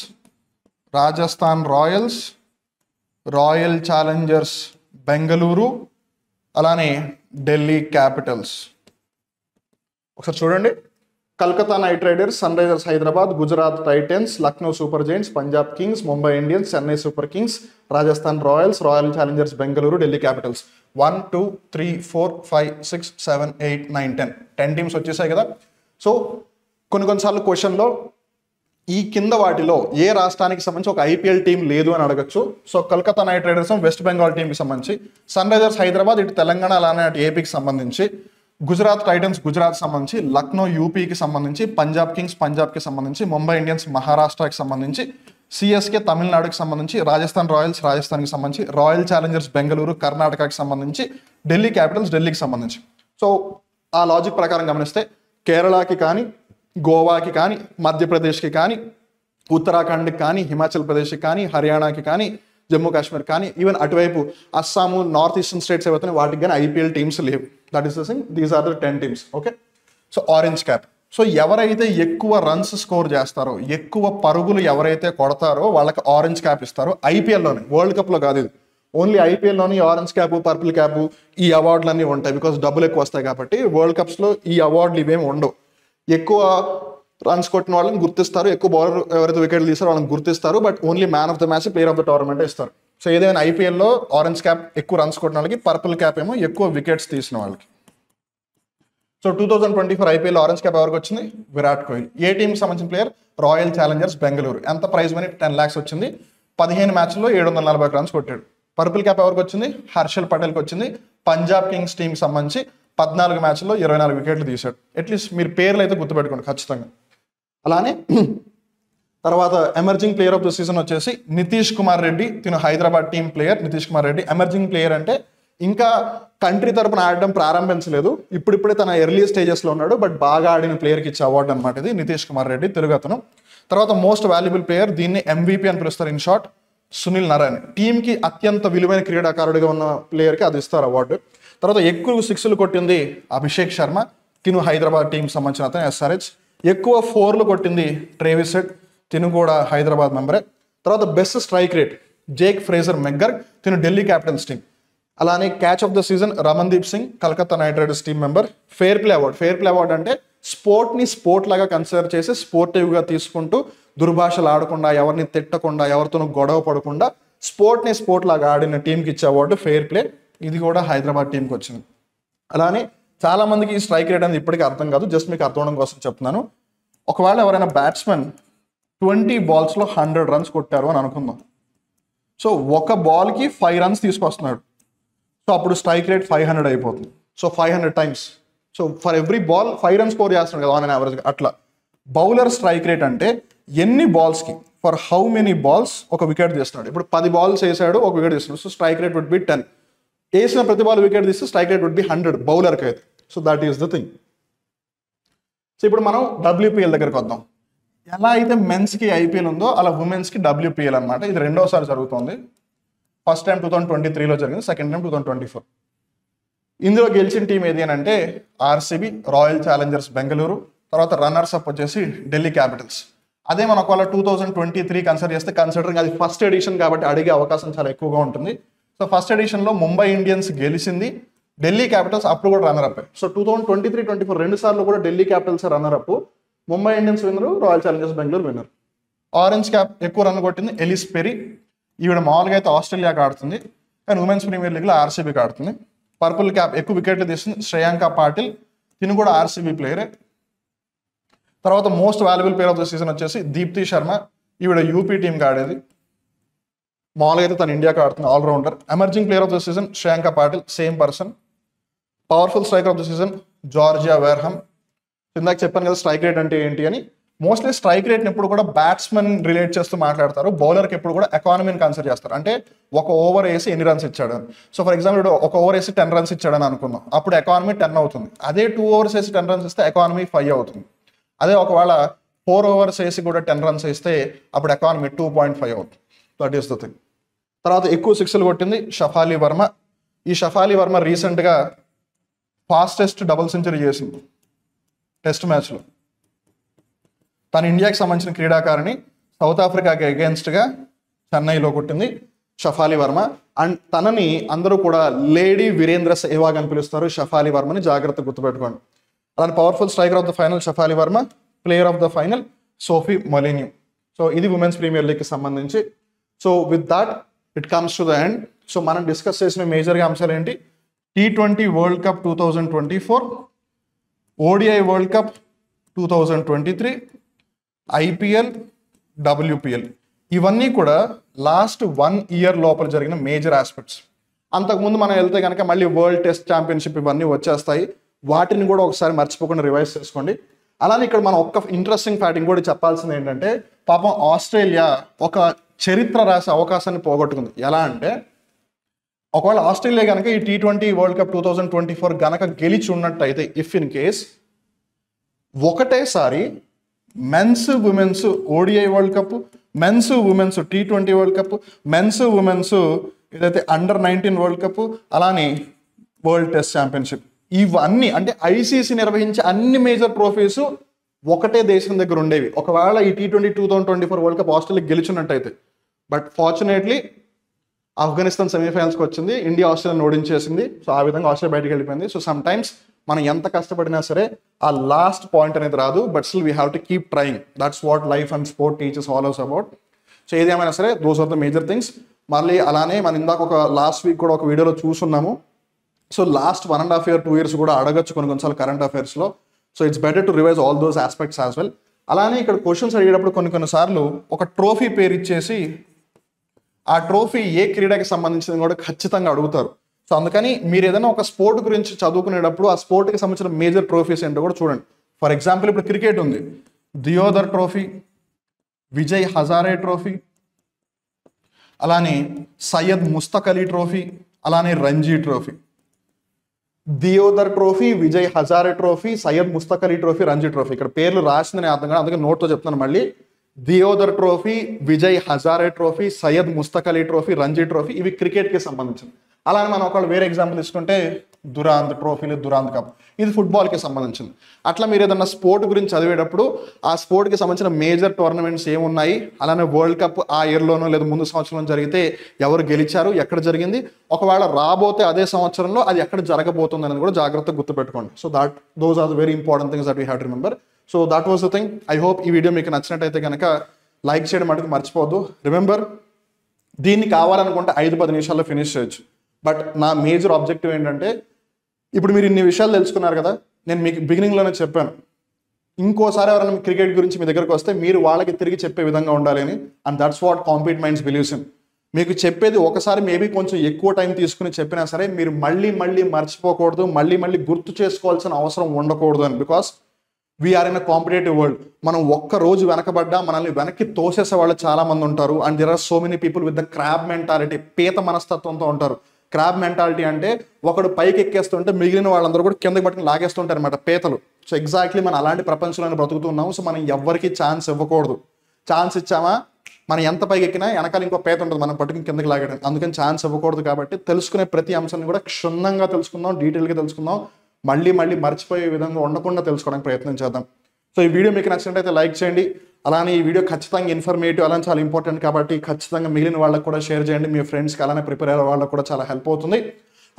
Rajasthan Royals, Royal Challengers Bengaluru, అలానే ఢిల్లీ క్యాపిటల్స్. ఒకసారి చూడండి, Calcutta Knight Riders, Sun Risers Hyderabad, Gujarat Titans, Lucknow Super Giants, Punjab Kings, Mumbai Indians, Chennai Super Kings, Rajasthan Royals, Royal Challengers Bengaluru, Delhi Capitals. 1 2 3 4 5 6 7 8 9 10 teams వచ్చేసాయి కదా. సో కొన్నిసార్లు క్వశ్చన్లో ఈ కింద వాటిలో ఏ రాష్ట్రానికి సంబంధించి ఒక IPL టీం లేదు అని అడగచ్చు. So Calcutta Knight riders west Bengal టీంకి సంబంధించి, సన్ రైజర్స్ హైదరాబాద్ ఇటు తెలంగాణ అలానే అటు ఏపీకి సంబంధించి, గుజరాత్ టైటన్స్ గుజరాత్ సంబంధించి, లక్నో యూపీకి సంబంధించి, పంజాబ్ కింగ్స్ పంజాబ్కి సంబంధించి, ముంబై ఇండియన్స్ మహారాష్ట్రకి సంబంధించి, CSK తమిళనాడుకి సంబంధించి, రాజస్థాన్ రాయల్స్ రాజస్థాన్కి సంబంధించి, రాయల్ ఛాలెంజర్స్ బెంగళూరు కర్ణాటకకి సంబంధించి, ఢిల్లీ క్యాపిటల్స్ ఢిల్లీకి సంబంధించి. సో ఆ లాజిక్ ప్రకారం గమనిస్తే కేరళకి కానీ, గోవాకి కానీ, మధ్యప్రదేశ్కి కానీ, ఉత్తరాఖండ్కి కానీ, హిమాచల్ ప్రదేశ్కి కానీ, హర్యానాకి కానీ, జమ్మూ కాశ్మీర్ కానీ, ఈవెన్ అటువైపు అస్సాము, నార్త్ ఈస్టర్న్ స్టేట్స్ ఏవైతే వాటికి కానీ IPL టీమ్స్ లేవు. That is the thing. These are the 10 teams. Okay. So orange cap. So ఎవరైతే ఎక్కువ రన్స్ స్కోర్ చేస్తారో, ఎక్కువ పరుగులు ఎవరైతే కొడతారో వాళ్ళకి ఆరెంజ్ క్యాప్ ఇస్తారు. IPLలోనే, వరల్డ్ కప్లో కాదు ఇది. ఓన్లీ IPLలోని ఆరెంజ్ క్యాప్, పర్పుల్ క్యాప్, ఈ అవార్డులన్నీ ఉంటాయి. బికాస్ డబ్బులు ఎక్కువ వస్తాయి కాబట్టి. వరల్డ్ కప్స్లో ఈ అవార్డులు ఇవేమి ఉండవు. ఎక్కువ రన్స్ కొట్టిన వాళ్ళని గుర్తిస్తారు, ఎక్కువ బౌలర్ ఎవరైతే వికెట్లు తీస్తారో వాళ్ళని గుర్తిస్తారు. But only man of the match, player of the tournament ఇస్తారు. సో ఏదైనా IPLలో ఆరెంజ్ క్యాప్ ఎక్కువ రన్స్ కొట్టిన వాళ్ళకి, పర్పుల్ క్యాప్ ఏమో ఎక్కువ వికెట్స్ తీసిన వాళ్ళకి. సో 2024 IPL ఆరెంజ్ క్యాప్ ఎవరికి వచ్చింది? విరాట్ కోహ్లీ. ఏ టీంకి సంబంధించిన ప్లేయర్? Royal Challengers Bengaluru. ఎంత ప్రైజ్ మనీ? 10 lakhs వచ్చింది. 15 మ్యాచ్ల్లో 740 రన్స్ కొట్టాడు. పర్పుల్ క్యాప్ ఎవరికి వచ్చింది? హర్షల్ పటేల్కి వచ్చింది. పంజాబ్ కింగ్స్ టీంకి సంబంధించి 14 మ్యాచ్ల్లో 24 వికెట్లు తీశాడు. అట్లీస్ట్ మీరు పేర్లు అయితే గుర్తుపెట్టుకోండి ఖచ్చితంగా. అలానే తర్వాత emerging player of the season వచ్చేసి నితీష్ కుమార్ రెడ్డి. తిను Hyderabad team player Nitish Kumar Reddy. Emerging player అంటే ఇంకా కంట్రీ తరపున ఆడడం ప్రారంభించలేదు, ఇప్పుడిప్పుడే తన ఎర్లీ స్టేజెస్లో ఉన్నాడు. బట్ బాగా ఆడిన ప్లేయర్కి ఇచ్చే అవార్డు అనమాట ఇది. నితీష్ కుమార్ రెడ్డి తెలుగు అతను. తర్వాత మోస్ట్ వాల్యుబుల్ ప్లేయర్, దీన్ని MVP అని పిలుస్తారు ఇన్ షార్ట్, సునీల్ నారాయణ్. టీంకి అత్యంత విలువైన క్రీడాకారుడిగా ఉన్న ప్లేయర్కి అది ఇస్తారు అవార్డు. తర్వాత ఎక్కువ 6లు కొట్టింది అభిషేక్ శర్మ. తిను హైదరాబాద్ టీంకి సంబంధించిన అతను SRH. ఎక్కువ 4లు కొట్టింది ట్రేవిస్ హెడ్. తిను కూడా హైదరాబాద్ మెంబరే. తర్వాత best strike rate Jake Fraser McGurk. తిను ఢిల్లీ క్యాపిటల్స్ టీం. అలానే catch of the season Ramandeep Singh, Calcutta Knight Riders team member. Fair play award. Fair play award అంటే స్పోర్ట్ని స్పోర్ట్ లాగా కన్సిడర్ చేసి స్పోర్టివ్గా తీసుకుంటూ, దుర్భాషలు ఆడకుండా, ఎవరిని తిట్టకుండా, ఎవరితోనూ గొడవ పడకుండా స్పోర్ట్ని స్పోర్ట్ లాగా ఆడిన టీంకి ఇచ్చే అవార్డు ఫెయిర్ ప్లే. ఇది కూడా హైదరాబాద్ టీంకి వచ్చింది. అలానే చాలా మందికి ఈ స్ట్రైక్ రేట్ అనేది ఇప్పటికీ అర్థం కాదు, జస్ట్ మీకు అర్థం అవడం కోసం చెప్తున్నాను. ఒకవేళ ఎవరైనా బ్యాట్స్మెన్ 20 balls 100 runs కొట్టారు అని అనుకుందాం. సో ఒక బాల్కి 5 రన్స్ తీసుకొస్తున్నాడు. సో అప్పుడు స్ట్రైక్ రేట్ 500 అయిపోతుంది. So 500 times. So for every ball 5 runs score చేస్తున్నాడు కదా ఆన్ అన్ యావరేజ్. అట్లా బౌలర్ స్ట్రైక్ రేట్ అంటే ఎన్ని బాల్స్కి, ఫర్ హౌ మెనీ బాల్స్ ఒక వికెట్ తీస్తున్నాడు. ఇప్పుడు 10 బాల్స్ వేసాడు, ఒక వికెట్ తీస్తున్నాడు. So strike rate would be 10. వేసిన ప్రతి బాల్ వికెట్ తీస్తే స్ట్రైక్ రేట్ వుడ్ బి 100 బౌలర్కి అయితే. So that is the thing. So ఇప్పుడు మనం WPL దగ్గరకు వద్దాం. ఎలా అయితే మెన్స్కి IPL ఉందో అలా ఉమెన్స్కి WPL అనమాట. ఇది రెండోసారి జరుగుతుంది. ఫస్ట్ టైం 2023లో జరిగింది, సెకండ్ టైం 2024. ఇందులో గెలిచిన టీం ఏది అని అంటే RCB, రాయల్ ఛాలెంజర్స్ బెంగళూరు, తర్వాత రన్నర్స్ అప్ వచ్చేసి ఢిల్లీ క్యాపిటల్స్. అదే మనం ఒకవేళ 2023 కన్సిడర్ చేస్తే, కన్సిడరింగ్ అది ఫస్ట్ ఎడిషన్ కాబట్టి అడిగే అవకాశం చాలా ఎక్కువగా ఉంటుంది. సో ఫస్ట్ ఎడిషన్లో ముంబై ఇండియన్స్ గెలిచింది, ఢిల్లీ క్యాపిటల్స్ అప్పుడు కూడా రన్నర్ అప్. సో 2023-24 రెండు సార్లు కూడా Delhi Capitals runner up, Mumbai Indians winner, Royal Challengers Bengaluru winner. Orange cap ఎక్కువ రన్ కొట్టింది ఎలిస్ పెరీ. ఈవిడ మామూలుగా అయితే ఆస్ట్రేలియాకి ఆడుతుంది, కానీ ఉమెన్స్ ప్రీమియర్ లీగ్లో RCBకి ఆడుతుంది. పర్పుల్ క్యాప్ ఎక్కువ వికెట్లు తీస్తుంది శ్రేయాంక పాటిల్, తిను కూడా RCB ప్లేయరే. తర్వాత most valuable player of the season వచ్చేసి దీప్తి శర్మ, ఈవిడ యూపీ టీంకి ఆడేది, మామూలుగా అయితే తను ఇండియాకి ఆడుతుంది, allrounder. Emerging player of the season Shreyanka Patil, same person. Powerful striker of the season Georgia Wareham. ఇందాక చెప్పాను కదా స్ట్రైక్ రేట్ అంటే ఏంటి అని. మోస్ట్లీ స్ట్రైక్ రేట్ని ఎప్పుడు కూడా బ్యాట్స్మెన్ రిలేట్ చేస్తూ మాట్లాడతారు, బౌలర్కి ఎప్పుడు కూడా ఎకానమీని కన్సిడర్ చేస్తారు. అంటే ఒక ఓవర్ వేసి ఎన్ని రన్స్ ఇచ్చాడు అని. సో ఫర్ ఎగ్జాంపుల్ ఇప్పుడు ఒక ఓవర్ వేసి 10 రన్స్ ఇచ్చాడని అనుకుందాం, అప్పుడు ఎకానమీ 10 అవుతుంది. అదే 2 ఓవర్స్ వేసి 10 రన్స్ ఇస్తే ఎకానమీ 5 అవుతుంది. అదే ఒకవేళ 4 ఓవర్స్ వేసి కూడా 10 రన్స్ ఇస్తే అప్పుడు ఎకానమీ 2.5 అవుతుంది. That is the thing. తర్వాత ఎక్కువ సిక్స్లు కొట్టింది షఫాలి వర్మ. ఈ షఫాలి వర్మ రీసెంట్గా ఫాస్టెస్ట్ డబుల్ సెంచరీ చేసింది టెస్ట్ మ్యాచ్లో. తను ఇండియాకి సంబంధించిన క్రీడాకారిణి, సౌత్ ఆఫ్రికాకి అగేన్స్ట్గా చెన్నైలో కొట్టింది షఫాలి వర్మ. అండ్ తనని అందరూ కూడా లేడీ వీరేంద్ర సెహ్వాగ్ అని పిలుస్తారు. షఫాలి వర్మని జాగ్రత్త గుర్తుపెట్టుకోండి. అలానే powerful striker of the final Shafali Verma, player of the final Sophie Molineux. So ఇది ఉమెన్స్ ప్రీమియర్ లీగ్కి సంబంధించి. So with that it comes to the end. So మనం డిస్కస్ చేసిన మేజర్గా అంశాలు ఏంటి? T20 world cup 2024, ODI world cup 2023, IPL, WPL. ఇవన్నీ కూడా లాస్ట్ 1 ఇయర్ లోపల జరిగిన మేజర్ ఆస్పెక్ట్స్. అంతకుముందు మనం వెళ్తే కనుక మళ్ళీ వరల్డ్ టెస్ట్ ఛాంపియన్షిప్ ఇవన్నీ వచ్చేస్తాయి. వాటిని కూడా ఒకసారి మర్చిపోకుండా రివైజ్ చేసుకోండి. అలానే ఇక్కడ మనం ఒక్క ఇంట్రెస్టింగ్ ఫ్యాక్ట్ కూడా చెప్పాల్సింది ఏంటంటే, పాపం ఆస్ట్రేలియా ఒక చరిత్ర రాసే అవకాశాన్ని పోగొట్టుకుంది. ఎలా అంటే, ఒకవేళ ఆస్ట్రేలియా కనుక ఈ T20 వరల్డ్ కప్ 2024 గనక గెలిచి ఉన్నట్టయితే, ఇఫ్ ఇన్ కేస్ ఒకటేసారి men's women's ODI world cup, men's women's T20 world cup, men's women's ఏదైతే అండర్-19 వరల్డ్ కప్, అలానే వరల్డ్ టెస్ట్ ఛాంపియన్షిప్, ఇవన్నీ అంటే ICC నిర్వహించే అన్ని మేజర్ ట్రోఫీస్ ఒకటే దేశం దగ్గర ఉండేవి ఒకవేళ ఈ T20 2024 వరల్డ్ కప్ ఆస్ట్రేలియా గెలిచినట్టయితే. బట్ ఫార్చునేట్లీ ఆఫ్ఘనిస్తాన్ సెమీఫైనల్స్కి వచ్చింది, ఇండియా ఆస్ట్రేలియాని ఓడించేసింది. సో ఆ విధంగా ఆస్ట్రేలియా బయటకు వెళ్ళిపోయింది. సో సమ్ టైమ్స్ మనం ఎంత కష్టపడినా సరే ఆ లాస్ట్ పాయింట్ అనేది రాదు. But still we have to keep trying. That's what life and sport teachers all us about. So ఏదేమైనా సరే those are the major things. మళ్ళీ అలానే మనం ఇందాక ఒక లాస్ట్ వీక్ కూడా ఒక వీడియోలో చూసున్నాము. సో లాస్ట్ 1.5 year 2 years కూడా అడగచ్చు కొన్నిసార్లు కరెంట్ అఫైర్స్లో. So it's better to revise all those aspects as well. అలానే ఇక్కడ క్వశ్చన్స్ అడిగేటప్పుడు కొన్నిసార్లు ఒక ట్రోఫీ పేరు ఇచ్చేసి ఆ ట్రోఫీ ఏ క్రీడకి సంబంధించింది కూడా ఖచ్చితంగా అడుగుతారు. సో అందుకని మీరు ఏదైనా ఒక స్పోర్ట్ గురించి చదువుకునేటప్పుడు ఆ స్పోర్ట్కి సంబంధించిన మేజర్ ట్రోఫీస్ ఏంటో కూడా చూడండి. ఫర్ ఎగ్జాంపుల్ ఇప్పుడు క్రికెట్ ఉంది, దియోదర్ ట్రోఫీ, విజయ్ హజారే ట్రోఫీ, అలానే సయ్యద్ ముస్తక్ అలీ ట్రోఫీ, అలానే Ranji trophy. Deodhar trophy, Vijay Hazare trophy, Syed Mushtaq Ali trophy, Ranji trophy. ఇక్కడ పేర్లు రాసిందని అర్థం కాదు, అందుకే నోట్తో చెప్తాను మళ్ళీ. Deodhar trophy, Vijay Hazare trophy, Syed Mushtaq Ali trophy, Ranji trophy, ఇవి క్రికెట్కి సంబంధించింది. అలానే మనం ఒకవేళ వేరే ఎగ్జాంపుల్ తీసుకుంటే దురాంద్ ట్రోఫీలు, దురాంద్ కప్, ఇది ఫుట్బాల్కి సంబంధించింది. అట్లా మీరు ఏదన్నా స్పోర్ట్ గురించి చదివేటప్పుడు ఆ స్పోర్ట్కి సంబంధించిన మేజర్ టోర్నమెంట్స్ ఏమున్నాయి, అలానే వరల్డ్ కప్ ఆ ఇయర్లోనో లేదా ముందు సంవత్సరంలో జరిగితే ఎవరు గెలిచారు, ఎక్కడ జరిగింది, ఒకవేళ రాబోతే అదే సంవత్సరంలో అది ఎక్కడ జరగబోతుంది అనేది కూడా జాగ్రత్తగా గుర్తుపెట్టుకోండి. So those are the very important things that we have to remember. So that was the thing. I hope ఈ వీడియో మీకు నచ్చినట్టయితే కనుక లైక్ చేయడం మటుకు మర్చిపోవద్దు. రిమెంబర్, దీన్ని కావాలనుకుంటే 5-10 నిమిషాల్లో ఫినిష్ చేయొచ్చు. బట్ నా మేజర్ ఆబ్జెక్టివ్ ఏంటంటే, ఇప్పుడు మీరు ఇన్ని విషయాలు తెలుసుకున్నారు కదా, నేను మీకు బిగినింగ్లోనే చెప్పాను, ఇంకోసారి ఎవరైనా క్రికెట్ గురించి మీ దగ్గరకు వస్తే మీరు వాళ్ళకి తిరిగి చెప్పే విధంగా ఉండాలి అని. And that's what compete minds believes in. మీకు చెప్పేది ఒకసారి మేబీ కొంచెం ఎక్కువ టైం తీసుకుని చెప్పినా సరే మీరు మళ్ళీ మళ్ళీ మర్చిపోకూడదు, మళ్ళీ మళ్ళీ గుర్తు చేసుకోవాల్సిన అవసరం ఉండకూడదు అని. Because we're in a competitive world. మనం ఒక్క రోజు వెనకబడ్డా మనల్ని వెనక్కి తోసేసే వాళ్ళు చాలా మంది ఉంటారు. And there are so many people with the crab mentality, పీత మనస్తత్వంతో ఉంటారు. క్రాబ్ మెంటాలిటీ అంటే ఒకడు పైకి ఎక్కేస్తుంటే మిగిలిన వాళ్ళందరూ కూడా కిందకి పట్టుకుని లాగేస్తుంటారు అనమాట, పీతలు. సో ఎగ్జాక్ట్లీ మనం అలాంటి ప్రపంచంలో బ్రతుకుతున్నాము. సో మనం ఎవరికి ఛాన్స్ ఇవ్వకూడదు. ఛాన్స్ ఇచ్చామా మనం ఎంత పైకి ఎక్కినా వెనకాల ఇంకో పేత ఉంటుంది, మనం పట్టుకుని కిందకి లాగడం. అందుకని ఛాన్స్ ఇవ్వకూడదు. కాబట్టి తెలుసుకునే ప్రతి అంశాన్ని కూడా క్షుణ్ణంగా తెలుసుకుందాం, డీటెయిల్గా తెలుసుకుందాం, మళ్ళీ మళ్ళీ మర్చిపోయే విధంగా ఉండకుండా తెలుసుకోవడానికి ప్రయత్నం చేద్దాం. సో ఈ వీడియో మీకు నచ్చినట్టయితే లైక్ చేయండి. అలానే ఈ వీడియో ఖచ్చితంగా ఇన్ఫర్మేటివ్, అలానే చాలా ఇంపార్టెంట్ కాబట్టి ఖచ్చితంగా మిగిలిన వాళ్ళకి కూడా షేర్ చేయండి. మీ ఫ్రెండ్స్కి అలానే ప్రిపేర్ అయ్యే వాళ్ళకి కూడా చాలా హెల్ప్ అవుతుంది.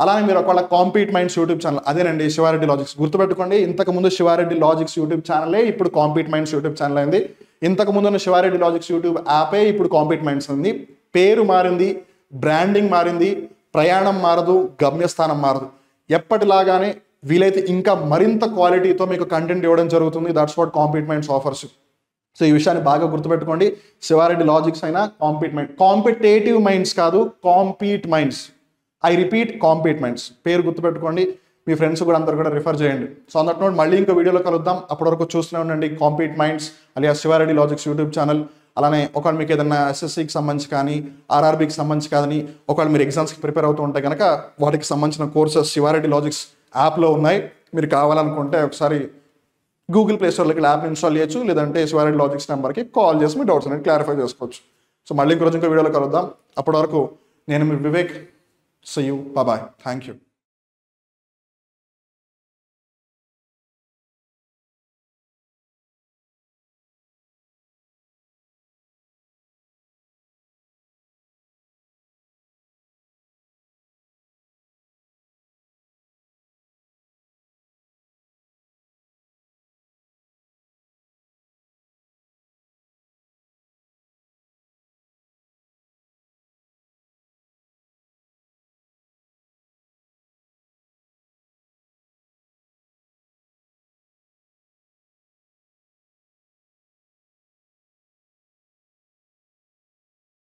అలానే మీరు ఒకవేళ కాంపీట్ మైండ్స్ యూట్యూబ్ ఛానల్, అదేనండి శివారెడ్డి లాజిక్స్, గుర్తుపెట్టుకోండి. ఇంతకుముందు శివారెడ్డి లాజిక్స్ యూట్యూబ్ ఛానలే ఇప్పుడు కాంపీట్ మైండ్స్ యూట్యూబ్ ఛానల్ అయింది. ఇంతకు ముందున్న శివారెడ్డి లాజిక్స్ యూట్యూబ్ యాపే ఇప్పుడు కాంపీట్ మైండ్స్ ఉంది. పేరు మారింది, బ్రాండింగ్ మారింది, ప్రయాణం మారదు, గమ్యస్థానం మారదు. ఎప్పటిలాగానే వీలైతే ఇంకా మరింత క్వాలిటీతో మీకు కంటెంట్ ఇవ్వడం జరుగుతుంది. That's what compete minds offers. So ఈ విషయాన్ని బాగా గుర్తుపెట్టుకోండి. శివారెడ్డి లాజిక్స్ అయినా కాంపీట్ మైండ్, కాంపిటేటివ్ మైండ్స్ కాదు, compete minds. I repeat, compete minds. పేరు గుర్తుపెట్టుకోండి. మీ ఫ్రెండ్స్ కూడా అందరు కూడా రిఫర్ చేయండి. సో అన్నట్టు నోట్ మళ్ళీ ఇంకో వీడియోలో కలుద్దాం. అప్పటి వరకు చూస్తూనే ఉండండి Compete Minds alias Shiva Reddy Logics YouTube channel. అలానే ఒకవేళ మీకు ఏదైనా ఎస్ఎస్సికి సంబంధించి కానీ ఆర్ఆర్బీకి సంబంధించి కానీ ఒకవేళ మీరు ఎగ్జామ్స్కి ప్రిపేర్ అవుతూ ఉంటే కనుక వాటికి సంబంధించిన కోర్సెస్ శివారెడ్డి లాజిక్స్ యాప్లో ఉన్నాయి. మీరు కావాలనుకుంటే ఒకసారి గూగుల్ ప్లే స్టోర్లోకి యాప్ ఇన్స్టాల్ చేయొచ్చు, లేదంటే శివారెడ్డి లాజిక్స్ నెంబర్కి కాల్ చేసి మీ డౌట్స్ అనేది క్లారిఫై చేసుకోవచ్చు. సో మళ్ళీ ఇంకో రోజు ఇంకో వీడియోలో కలుద్దాం. అప్పటి వరకు నేను మీ Vivek. See you. Bye-bye. Thank you.